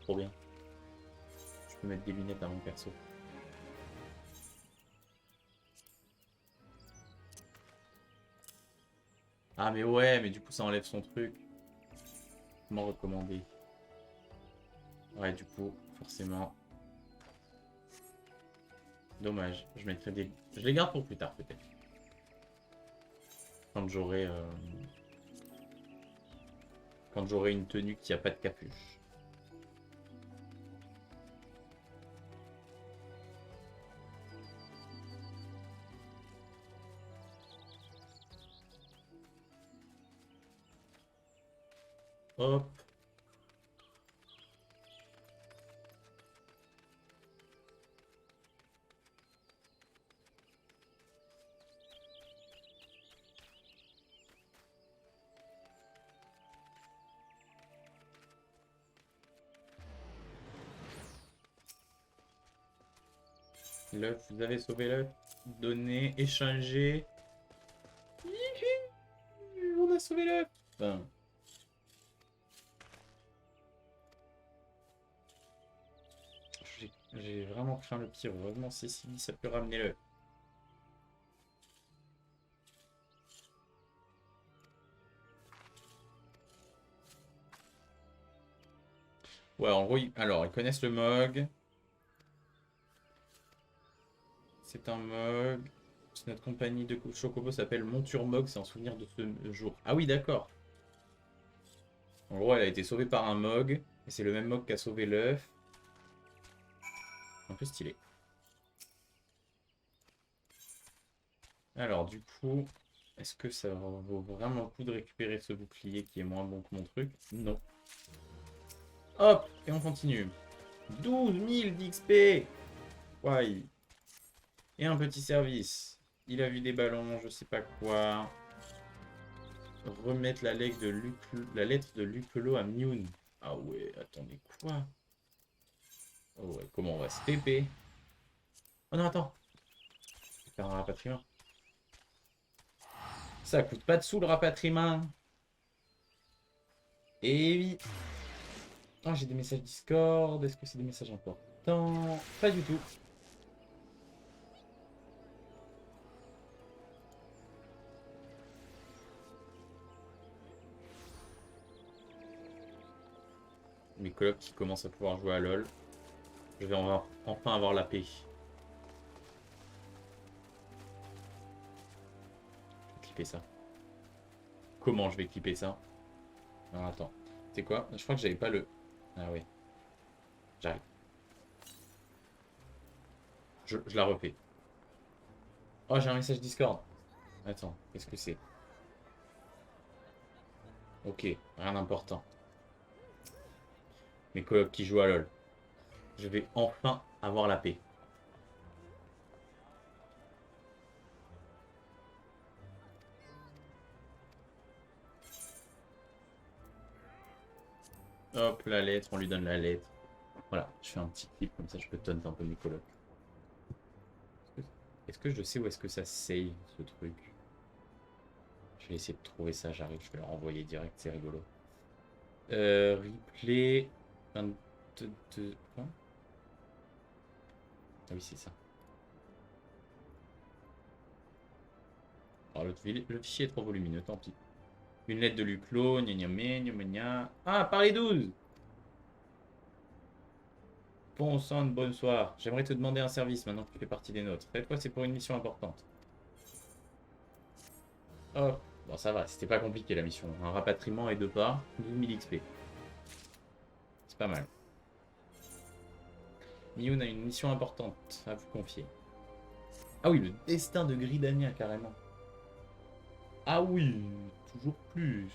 Trop bien. Je peux mettre des lunettes à mon perso. Ah mais ouais, mais du coup ça enlève son truc. Comment recommander? Ouais, du coup, forcément. Dommage. Je mettrai des... Je les garde pour plus tard peut-être. Quand j'aurai... Quand j'aurai une tenue qui a pas de capuche. Hop. L'œuf, vous avez sauvé l'œuf. Donner, échanger. On a sauvé l'œuf. Enfin, j'ai vraiment craint le pire. Heureusement, Cécile, ça peut ramener l'œuf. Ouais, en gros, alors, ils connaissent le Mog. C'est un Mog. Notre compagnie de Chocobo s'appelle Monture Mog. C'est en souvenir de ce jour. Ah oui, d'accord. En gros, elle a été sauvée par un Mog. Et c'est le même Mog qui a sauvé l'œuf. Un peu stylé. Alors, du coup, est-ce que ça vaut vraiment le coup de récupérer ce bouclier qui est moins bon que mon truc? Non. Hop, et on continue. 12 000 d'XP. Ouais. Et un petit service. Il a vu des ballons, je sais pas quoi. Remettre la lettre de Lucolo à Mune. Ah ouais, attendez, quoi? Oh ouais, comment on va se TP? Oh non, attends. Je vais faire un rapatriement. Ça coûte pas de sous le rapatriement. Et oui. Oh, j'ai des messages Discord. Est-ce que c'est des messages importants? Pas du tout. Mes colocs qui commencent à pouvoir jouer à LoL. Je vais enfin avoir la paix. clipper ça? Comment je vais clipper ça? Alors attends. C'est quoi? Je crois que j'avais pas le... Ah oui. J'arrive. Je la refais. Oh, j'ai un message Discord. Attends, qu'est-ce que c'est? Ok, rien d'important. Mes colocs qui jouent à LoL. Je vais enfin avoir la paix. Hop, la lettre, on lui donne la lettre. Voilà, je fais un petit clip, comme ça je peux taunt un peu mes colocs. Est-ce que je sais où est-ce que ça save, ce truc? Je vais essayer de trouver ça, j'arrive, je vais leur envoyer direct, c'est rigolo. Replay 22... Quoi? Ah oui, c'est ça. Alors, le fichier est trop volumineux, tant pis. Une lettre de Luclo, gna gna gna gna gna. Ah, par les 12! Bon sang, bonsoir. J'aimerais te demander un service maintenant que tu fais partie des nôtres. Cette fois, c'est pour une mission importante. Oh, bon, ça va, c'était pas compliqué la mission. Un rapatriement et 2 pas, 12 000 XP. C'est pas mal. Mioun a une mission importante à vous confier. Ah oui, le destin de Gridania, carrément. Ah oui, toujours plus.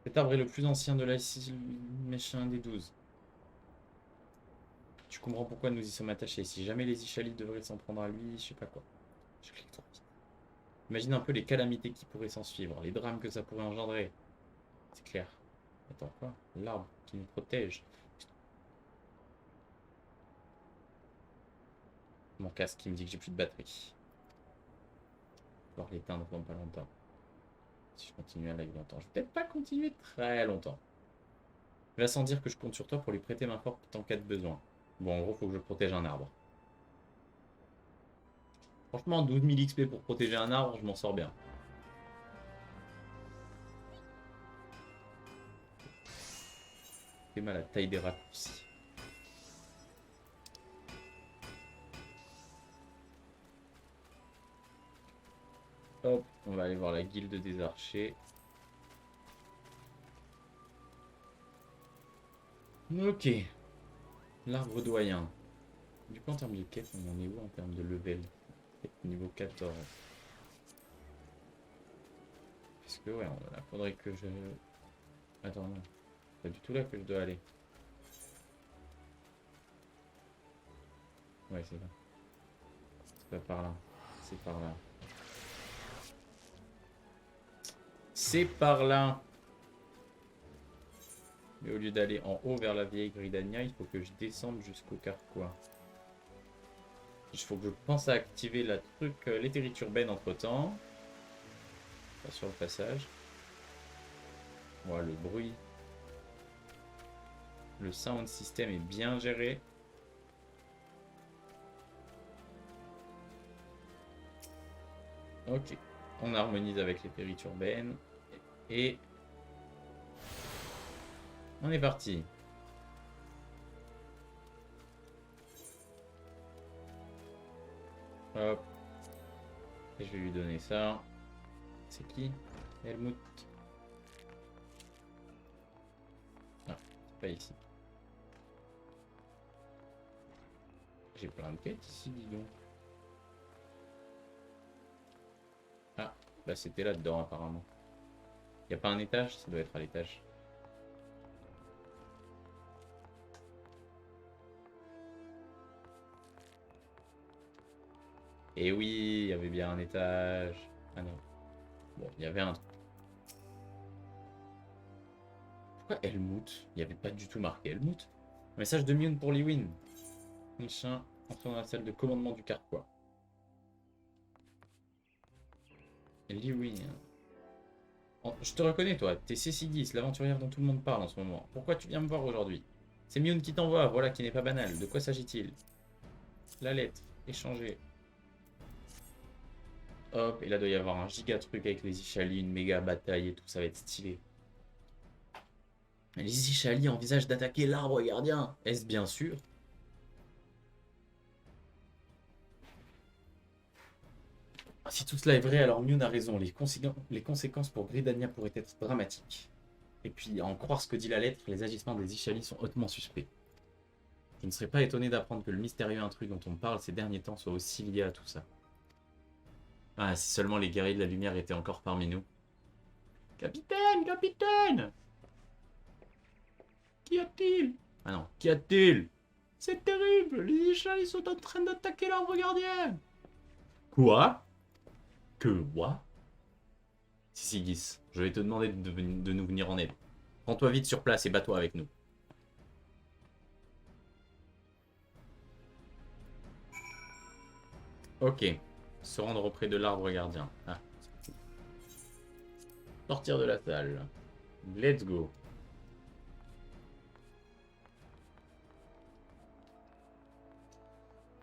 Cet arbre est le plus ancien de la méchant des 12. Tu comprends pourquoi nous y sommes attachés. Si jamais les Ishalites devraient s'en prendre à lui, je sais pas quoi. Je clique trop vite. Imagine un peu les calamités qui pourraient s'en suivre, les drames que ça pourrait engendrer. C'est clair. Attends, quoi? L'arbre qui nous protège. Mon casque qui me dit que j'ai plus de batterie. Je vais pouvoir l'éteindre dans pas longtemps. Si je continue à live longtemps. Je vais peut-être pas continuer très longtemps. Il va sans dire que je compte sur toi pour lui prêter main forte en cas de besoin. Bon, en gros, faut que je protège un arbre. Franchement, 12 000 XP pour protéger un arbre, je m'en sors bien. C'est mal la taille des raccourcis. Hop, on va aller voir la guilde des archers. Ok. L'arbre doyen. Du coup, en termes de quête, on en est où en termes de level? Niveau 14. Parce que, ouais, là, faudrait que je... Attends, non. Pas du tout là que je dois aller. Ouais, c'est ça. C'est pas par là. C'est par là. C'est par là. Mais au lieu d'aller en haut vers la vieille Gridania, il faut que je descende jusqu'au carquois. Il faut que je pense à activer la truc, l'éthérite urbaine entre temps. Pas sur le passage. Voilà, le bruit. Le sound system est bien géré. Ok. On harmonise avec l'éthérite urbaine. Et... on est parti. Hop. Et je vais lui donner ça. C'est qui? Helmut. Ah, c'est pas ici. J'ai plein de quêtes ici, dis donc. Ah, bah c'était là-dedans apparemment. Y a pas un étage? Ça doit être à l'étage. Et oui, il y avait bien un étage. Ah non. Bon, il y avait un... Pourquoi Helmut? Il n'y avait pas du tout marqué Helmut. Message de Mune pour Liwin. Machin, entre dans la salle de commandement du carquois. Liwin. Je te reconnais, toi. T'es Cécile, l'aventurière dont tout le monde parle en ce moment. Pourquoi tu viens me voir aujourd'hui? C'est Mune qui t'envoie, voilà qui n'est pas banal. De quoi s'agit-il? La lettre, échangée. Hop, et là doit y avoir un giga truc avec les Ishali, une méga bataille et tout, ça va être stylé. Les Ishali envisagent d'attaquer l'arbre gardien. Est-ce bien sûr? Si tout cela est vrai, alors Mune a raison. Les conséquences pour Gridania pourraient être dramatiques. Et puis, à en croire ce que dit la lettre, les agissements des Ishali sont hautement suspects. Je ne serais pas étonné d'apprendre que le mystérieux intrus dont on parle ces derniers temps soit aussi lié à tout ça. Ah, si seulement les guerriers de la lumière étaient encore parmi nous. Capitaine, capitaine! Qu'y a-t-il? Ah non, qu'y a-t-il? C'est terrible, les Ishali sont en train d'attaquer l'arbre gardien. Quoi? Que quoi? Si, Gis, je vais te demander de nous venir en aide. Rends-toi vite sur place et bats-toi avec nous. Ok. Se rendre auprès de l'arbre gardien. Ah. Sortir de la salle. Let's go.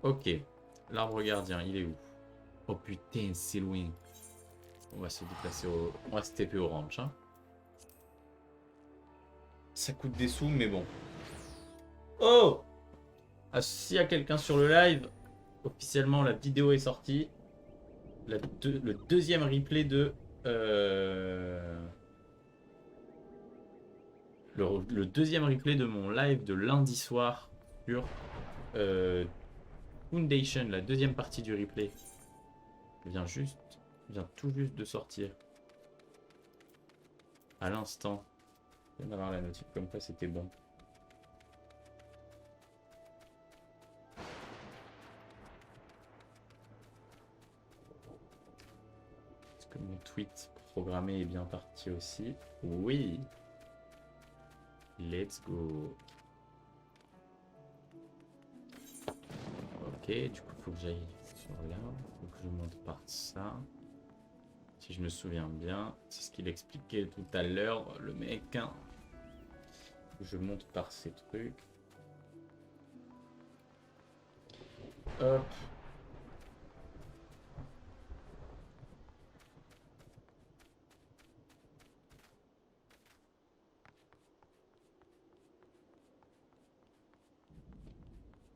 Ok. L'arbre gardien, il est où? Oh putain, c'est loin. On va se déplacer au... On va se TP au ranch. Hein. Ça coûte des sous, mais bon. Oh! Ah, s'il y a quelqu'un sur le live, officiellement, la vidéo est sortie. Le deuxième replay de... Le deuxième replay de mon live de lundi soir sur Foundation, la deuxième partie du replay. Vient tout juste de sortir. À l'instant. Je viens d'avoir la notif comme quoi c'était bon. Est-ce que mon tweet programmé est bien parti aussi? Oui. Let's go. Ok, du coup, il faut que j'aille sur là. Il faut que je monte par ça. Si je me souviens bien, c'est ce qu'il expliquait tout à l'heure, le mec. Hein. Je monte par ces trucs. Hop.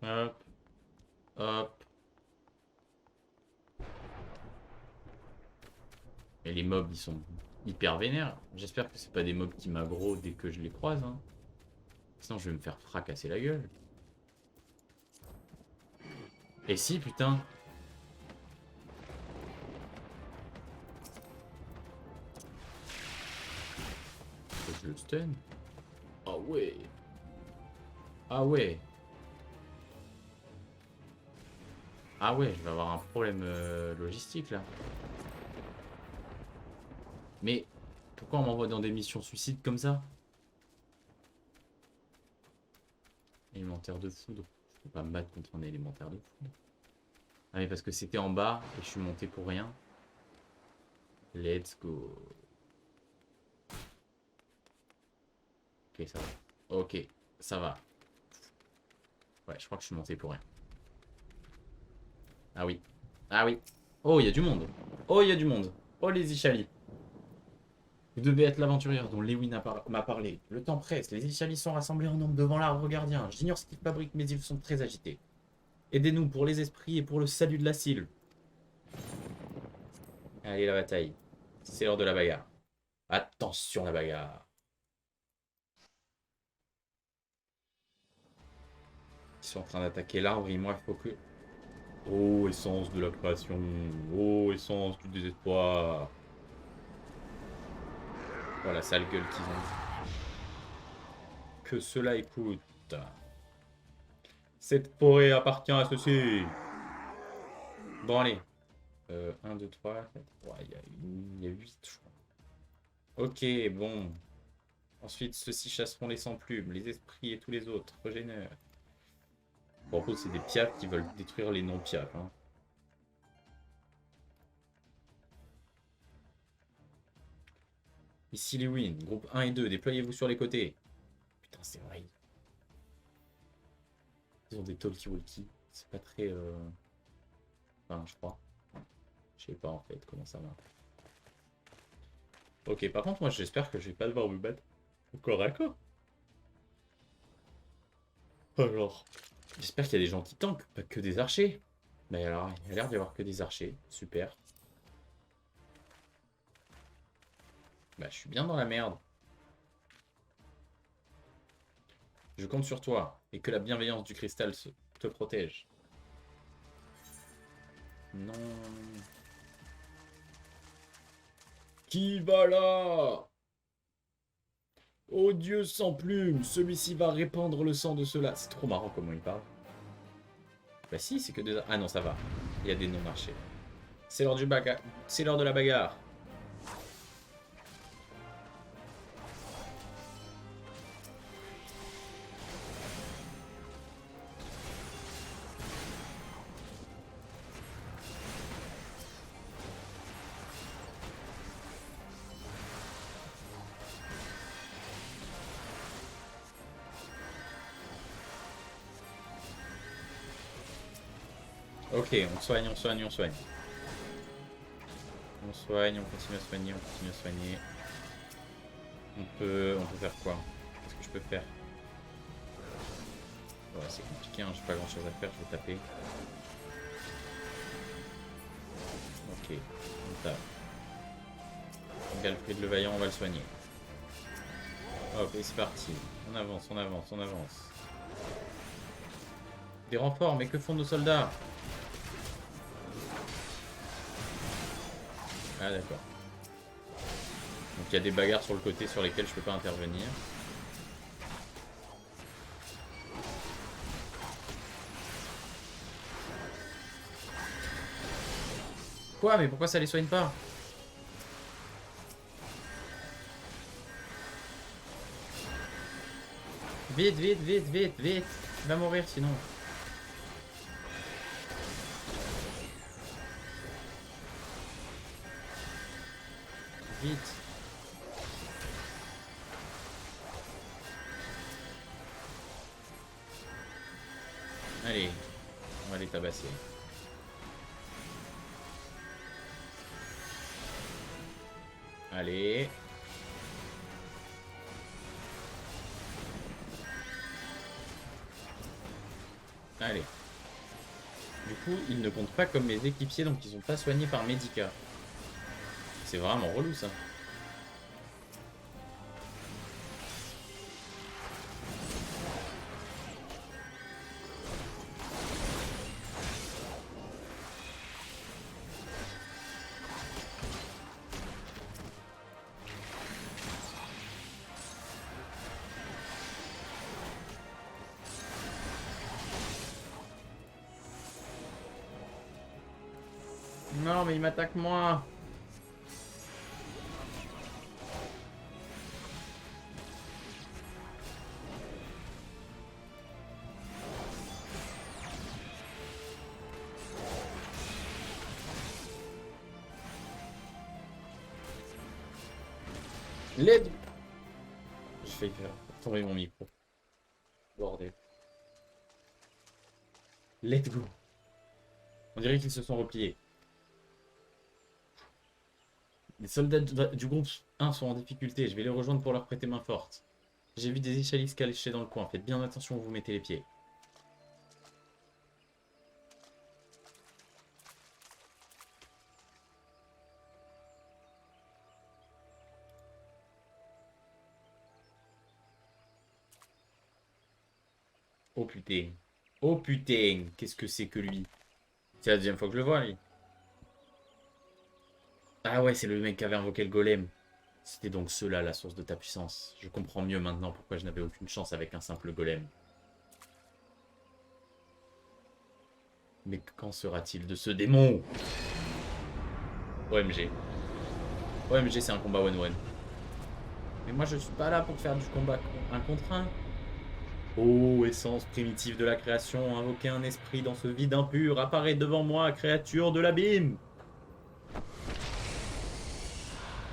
Hop. Hop. Et les mobs, ils sont hyper vénères. J'espère que c'est pas des mobs qui m'aggro dès que je les croise. Hein. Sinon, je vais me faire fracasser la gueule. Et si, putain. Faut que je le stun. Ah ouais. Ah ouais. Ah ouais, je vais avoir un problème logistique là. Mais pourquoi on m'envoie dans des missions suicides comme ça? Élémentaire de foudre. Je peux pas me battre contre un élémentaire de foudre. Ah mais parce que c'était en bas et je suis monté pour rien. Let's go. Ok, ça va. Ok, ça va. Ouais, je crois que je suis monté pour rien. Ah oui. Ah oui. Oh, il y a du monde. Oh, il y a du monde. Oh, les Ishali. Vous devez être l'aventurière dont Lewin m'a parlé. Le temps presse. Les Ishali sont rassemblés en nombre devant l'arbre gardien. J'ignore ce qu'ils fabriquent, mais ils sont très agités. Aidez-nous pour les esprits et pour le salut de la Cyle. Allez, la bataille. C'est l'heure de la bagarre. Attention, la bagarre. Ils sont en train d'attaquer l'arbre et moi, il faut que... Oh, essence de la création. Oh, essence du désespoir. Voilà, sale gueule qu'ils ont. Que cela écoute. Cette forêt appartient à ceux-ci. Bon, allez. 1, 2, 3, 4. Ouais, il y a 8, je crois. Ok, bon. Ensuite, ceux-ci chasseront les sans-plumes, les esprits et tous les autres. Régénère. Bon, en gros, c'est des piafs qui veulent détruire les non-piafs. Hein. Ici les wins. Groupe 1 et 2, déployez-vous sur les côtés. Putain, c'est vrai. Ils ont des talkie-walkie. C'est pas très... Enfin, je crois. Je sais pas en fait comment ça va. Ok, par contre, moi j'espère que je vais pas devoir me battre au corps à corps. Alors, j'espère qu'il y a des gens qui tankent, pas que des archers. Mais alors, il y a l'air d'y avoir que des archers. Super. Bah, je suis bien dans la merde. Je compte sur toi et que la bienveillance du cristal te protège. Non. Qui va là? Oh Dieu sans plume, celui-ci va répandre le sang de ceux-là. C'est trop marrant comment il parle. Bah si, c'est que des... Ah non, ça va. Il y a des non-archers. C'est l'heure du bagarre. C'est l'heure de la bagarre. Ok, on soigne, on soigne, on soigne. On soigne, on continue à soigner, on continue à soigner. On peut faire quoi? Qu'est-ce que je peux faire? Ouais, c'est compliqué, hein, j'ai pas grand chose à faire, je vais taper. Ok, on tape. Galfrid le Vaillant, on va le soigner. Hop, et c'est parti. On avance, on avance, on avance. Des renforts, mais que font nos soldats? Ah d'accord. Donc il y a des bagarres sur le côté sur lesquelles je peux pas intervenir. Quoi? Mais pourquoi ça les soigne pas? Vite, vite, vite, vite, vite. Il va mourir sinon. Vite. Allez, on va les tabasser. Allez. Allez. Du coup, ils ne comptent pas comme mes équipiers, donc ils sont pas soignés par Medica. C'est vraiment relou ça. Non, mais il m'attaque moi. L'aide. Je fais tomber mon micro. Bordel. Let's go. On dirait qu'ils se sont repliés. Les soldats du groupe 1 sont en difficulté. Je vais les rejoindre pour leur prêter main forte. J'ai vu des échalisques cachés dans le coin. Faites bien attention où vous mettez les pieds. Oh putain. Oh putain. Qu'est-ce que c'est que lui? C'est la deuxième fois que je le vois, lui. Ah ouais, c'est le mec qui avait invoqué le golem. C'était donc cela la source de ta puissance. Je comprends mieux maintenant pourquoi je n'avais aucune chance avec un simple golem. Mais qu'en sera-t-il de ce démon? OMG. OMG, c'est un combat one-one. Mais moi, je suis pas là pour faire du combat un contre un. Ô essence primitive de la création, invoquez un esprit dans ce vide impur, apparaît devant moi, créature de l'abîme.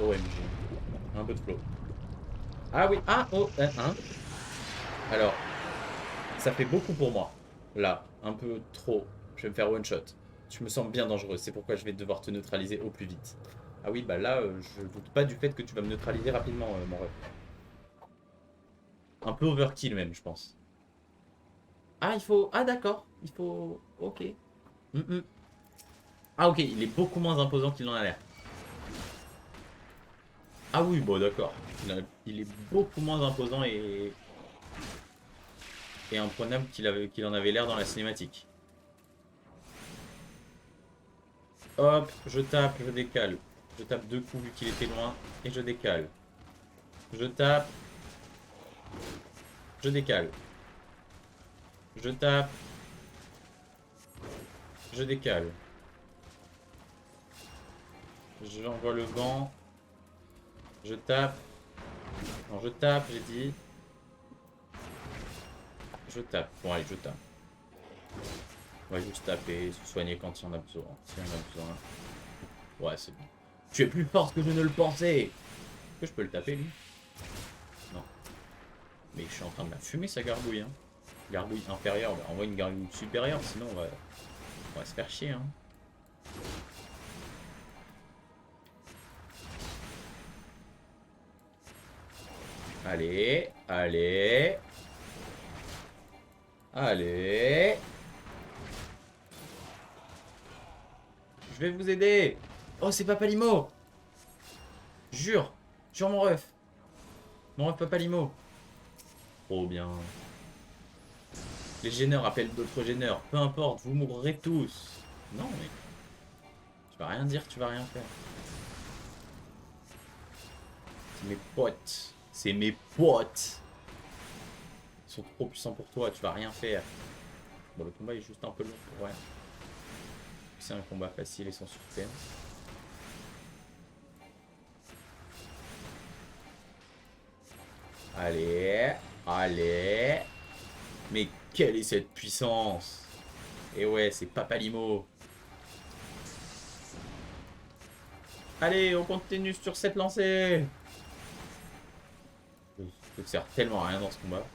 OMG. Un peu de flow. Ah oui, ah, oh, hein. Alors, ça fait beaucoup pour moi. Là, un peu trop. Je vais me faire one shot. Je me sens bien dangereux, c'est pourquoi je vais devoir te neutraliser au plus vite. Ah oui, bah là, je doute pas du fait que tu vas me neutraliser rapidement, mon ref. Un peu overkill même, je pense. Ah, il faut... Ah d'accord, il faut... Ok. Ah ok, il est beaucoup moins imposant qu'il en a l'air. Ah oui, bon d'accord. Il est beaucoup moins imposant et imprenable qu'il en avait l'air dans la cinématique. Hop, je tape, je décale. Je tape deux coups vu qu'il était loin et je décale. Je tape, je décale. Je tape, je décale. J'envoie le vent. Je tape. Non, je tape, j'ai dit. Je tape. Bon, allez, je tape. On va juste taper, se soigner quand il y en a besoin. Si y en a besoin. Ouais, c'est bon. Tu es plus fort que je ne le pensais. Est-ce que je peux le taper, lui? Non. Mais je suis en train de la fumer, sa gargouille. Hein. Gargouille inférieure, bah, envoie une gargouille supérieure, sinon on va se faire chier. Hein. Allez, allez. Allez. Je vais vous aider. Oh, c'est Papalimo. Jure. Jure mon ref. Mon ref Papalimo. Trop bien. Les gêneurs appellent d'autres gêneurs. Peu importe, vous mourrez tous. Non, mais... Tu vas rien dire, tu vas rien faire. C'est mes potes. C'est mes potes. Ils sont trop puissants pour toi, tu vas rien faire. Bon, le combat est juste un peu long pour rien. C'est un combat facile et sans suspense. Allez, allez. Mais quelle est cette puissance? Et ouais, c'est Papalimo. Allez, on continue sur cette lancée. Ça ne sert tellement à rien dans ce combat.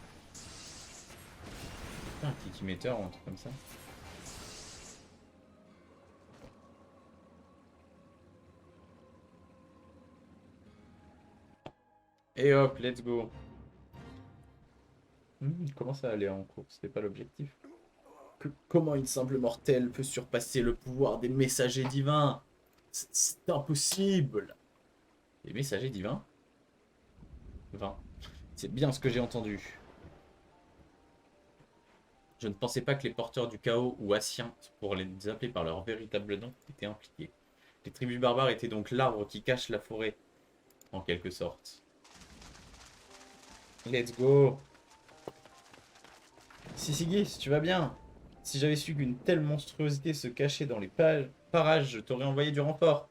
Un kick émetteur ou un truc comme ça. Et hop, let's go. Comment ça allait en cours? C'était pas l'objectif. Comment une simple mortelle peut surpasser le pouvoir des messagers divins? C'est impossible. Les messagers divins? 20. C'est bien ce que j'ai entendu. Je ne pensais pas que les porteurs du chaos ou Assiens, pour les appeler par leur véritable nom, étaient impliqués. Les tribus barbares étaient donc l'arbre qui cache la forêt, en quelque sorte. Let's go. Sisigis, tu vas bien? Si j'avais su qu'une telle monstruosité se cachait dans les parages, je t'aurais envoyé du renfort.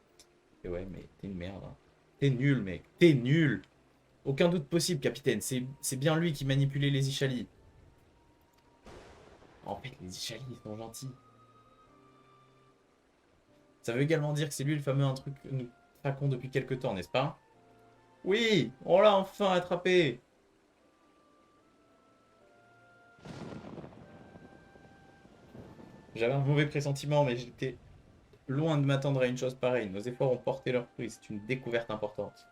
Et ouais, mais t'es une merde. Hein. T'es nul, mec. T'es nul. Aucun doute possible, capitaine. C'est bien lui qui manipulait les Ishali. En fait, les Ishali, ils sont gentils. Ça veut également dire que c'est lui le fameux un truc que nous traquons depuis quelque temps, n'est-ce pas? Oui, on l'a enfin attrapé. J'avais un mauvais pressentiment, mais j'étais loin de m'attendre à une chose pareille. Nos efforts ont porté leurs fruits. C'est une découverte importante.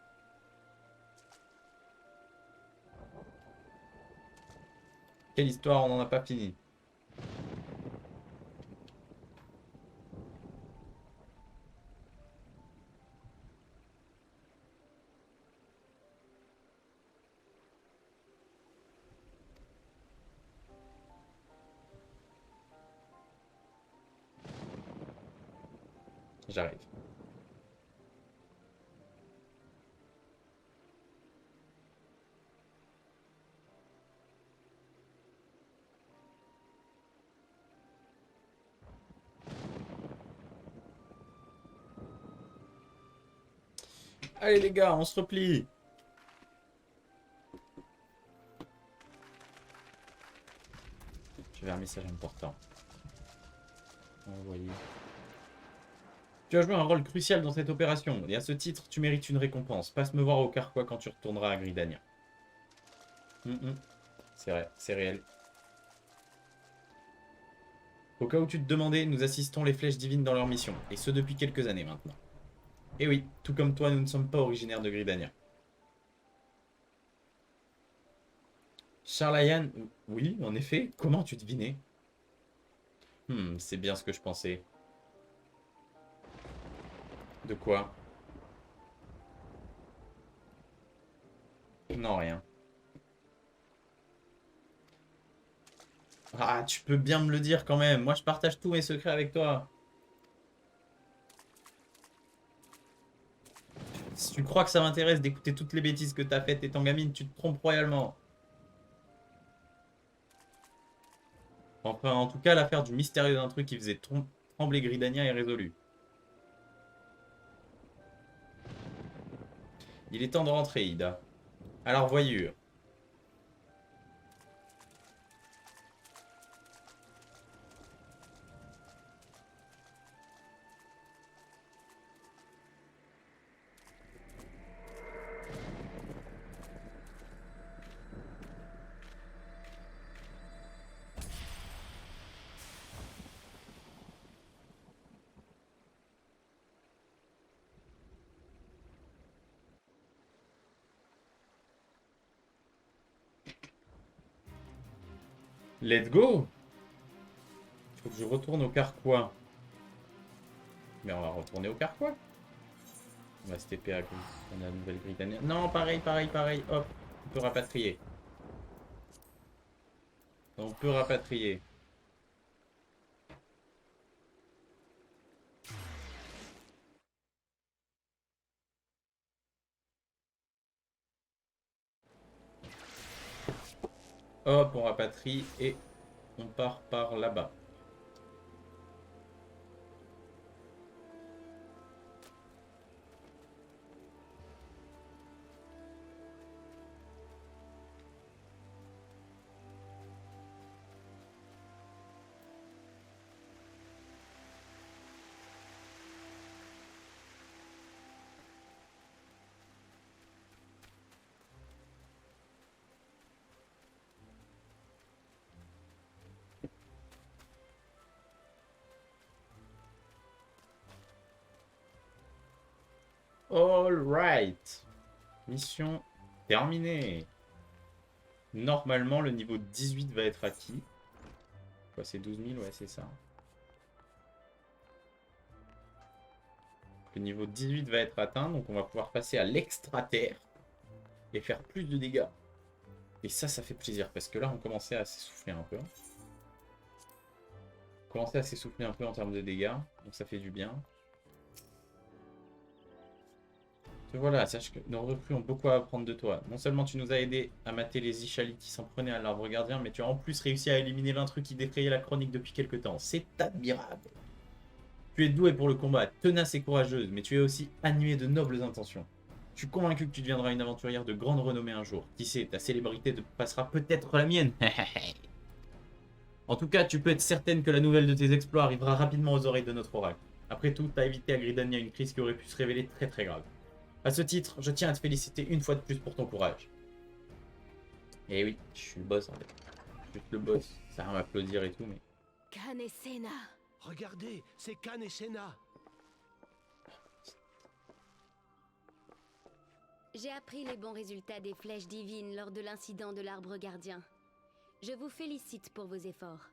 Quelle histoire, on n'en a pas fini. J'arrive. Allez les gars, on se replie. J'avais un message important. Envoyé. Tu as joué un rôle crucial dans cette opération, et à ce titre, tu mérites une récompense. Passe me voir au Carquois quand tu retourneras à Gridania. C'est vrai, c'est réel. Au cas où tu te demandais, nous assistons les flèches divines dans leur mission, et ce depuis quelques années maintenant. Et oui, tout comme toi, nous ne sommes pas originaires de Gridania. Charlayan, oui, en effet, comment tu devinais? C'est bien ce que je pensais. De quoi? Non, rien. Ah, tu peux bien me le dire quand même. Moi, je partage tous mes secrets avec toi. Si tu crois que ça m'intéresse d'écouter toutes les bêtises que t'as faites étant gamine, tu te trompes royalement. Enfin, en tout cas, l'affaire du mystérieux d'un truc qui faisait trembler Gridania est résolue. Il est temps de rentrer, Ida. Alors, voyure. Let's go! Faut que je retourne au carquois. Mais on va retourner au carquois. On va se TP à la Nouvelle-Britannie. Non, pareil, pareil, pareil. Hop, on peut rapatrier. On peut rapatrier. Hop, on rapatrie et on part par là-bas. All right. Mission terminée. Normalement, le niveau 18 va être acquis. Quoi, c'est 12 000? Ouais, c'est ça. Le niveau 18 va être atteint, donc on va pouvoir passer à l'extraterre et faire plus de dégâts. Et ça fait plaisir, parce que là, on commençait à s'essouffler un peu. On commençait à s'essouffler un peu en termes de dégâts, donc ça fait du bien. Te voilà, sache que nos recrues ont beaucoup à apprendre de toi. Non seulement tu nous as aidé à mater les Ishali qui s'en prenaient à l'arbre gardien, mais tu as en plus réussi à éliminer l'intrus qui défrayait la chronique depuis quelque temps. C'est admirable. Tu es douée pour le combat, tenace et courageuse, mais tu es aussi animée de nobles intentions. Je suis convaincu que tu deviendras une aventurière de grande renommée un jour. Qui sait, ta célébrité passera peut-être la mienne. En tout cas, tu peux être certaine que la nouvelle de tes exploits arrivera rapidement aux oreilles de notre oracle. Après tout, t'as évité à Gridania une crise qui aurait pu se révéler très très grave. À ce titre, je tiens à te féliciter une fois de plus pour ton courage. Eh oui, je suis le boss en fait. Je suis juste le boss. Ça va m'applaudir et tout, mais... Khan et Senna. Regardez, c'est Khan et Senna. J'ai appris les bons résultats des flèches divines lors de l'incident de l'arbre gardien. Je vous félicite pour vos efforts.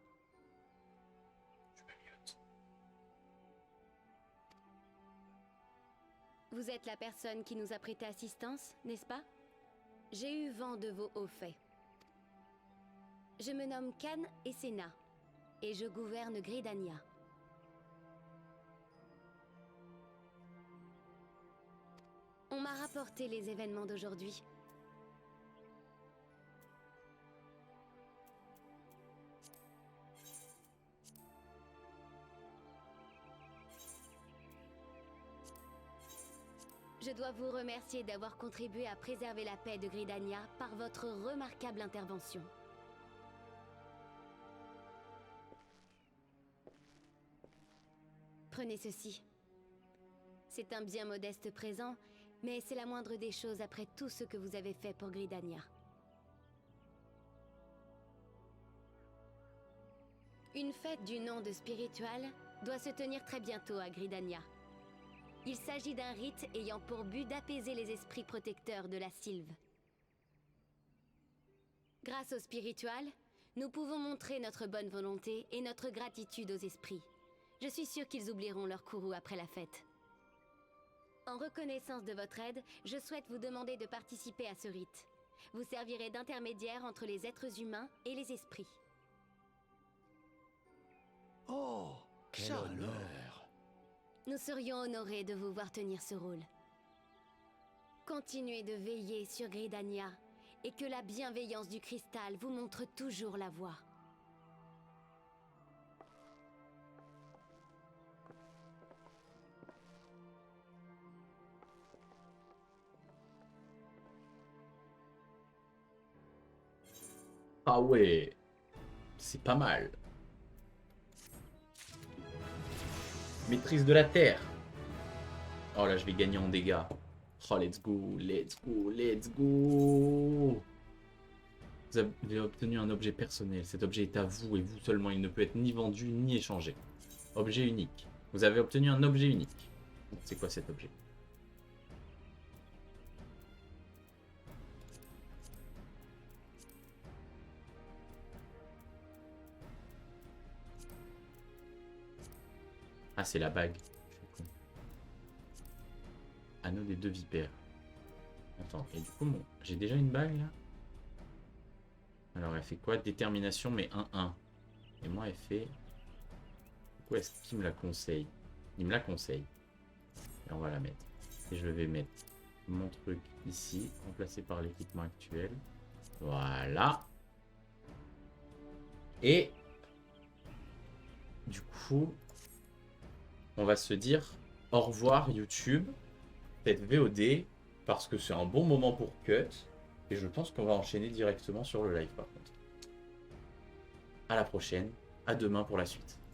Vous êtes la personne qui nous a prêté assistance, n'est-ce pas? J'ai eu vent de vos hauts faits. Je me nomme Khan et Senna, et je gouverne Gridania. On m'a rapporté les événements d'aujourd'hui. Je dois vous remercier d'avoir contribué à préserver la paix de Gridania par votre remarquable intervention. Prenez ceci. C'est un bien modeste présent, mais c'est la moindre des choses après tout ce que vous avez fait pour Gridania. Une fête du nom de Spiritual doit se tenir très bientôt à Gridania. Il s'agit d'un rite ayant pour but d'apaiser les esprits protecteurs de la Sylve. Grâce au Spiritual, nous pouvons montrer notre bonne volonté et notre gratitude aux esprits. Je suis sûre qu'ils oublieront leur courroux après la fête. En reconnaissance de votre aide, je souhaite vous demander de participer à ce rite. Vous servirez d'intermédiaire entre les êtres humains et les esprits. Oh, Quel ça alors. honneur. Nous serions honorés de vous voir tenir ce rôle. Continuez de veiller sur Gridania et que la bienveillance du cristal vous montre toujours la voie. Ah ouais, c'est pas mal. Maîtrise de la terre. Oh là, je vais gagner en dégâts. Oh, let's go, let's go, let's go. Vous avez obtenu un objet personnel. Cet objet est à vous et vous seulement. Il ne peut être ni vendu ni échangé. Objet unique. Vous avez obtenu un objet unique. C'est quoi cet objet? Ah, c'est la bague. Je suis con. Anneau des deux vipères. Attends, et du coup, bon, j'ai déjà une bague là. Alors, elle fait quoi? Détermination, mais 1-1. Et moi, elle fait... Pourquoi est-ce qu'il me la conseille? Il me la conseille. Et on va la mettre. Et je vais mettre mon truc ici, remplacé par l'équipement actuel. Voilà. Et... Du coup... On va se dire au revoir YouTube, peut-être VOD, parce que c'est un bon moment pour cut. Et je pense qu'on va enchaîner directement sur le live par contre. À la prochaine, à demain pour la suite.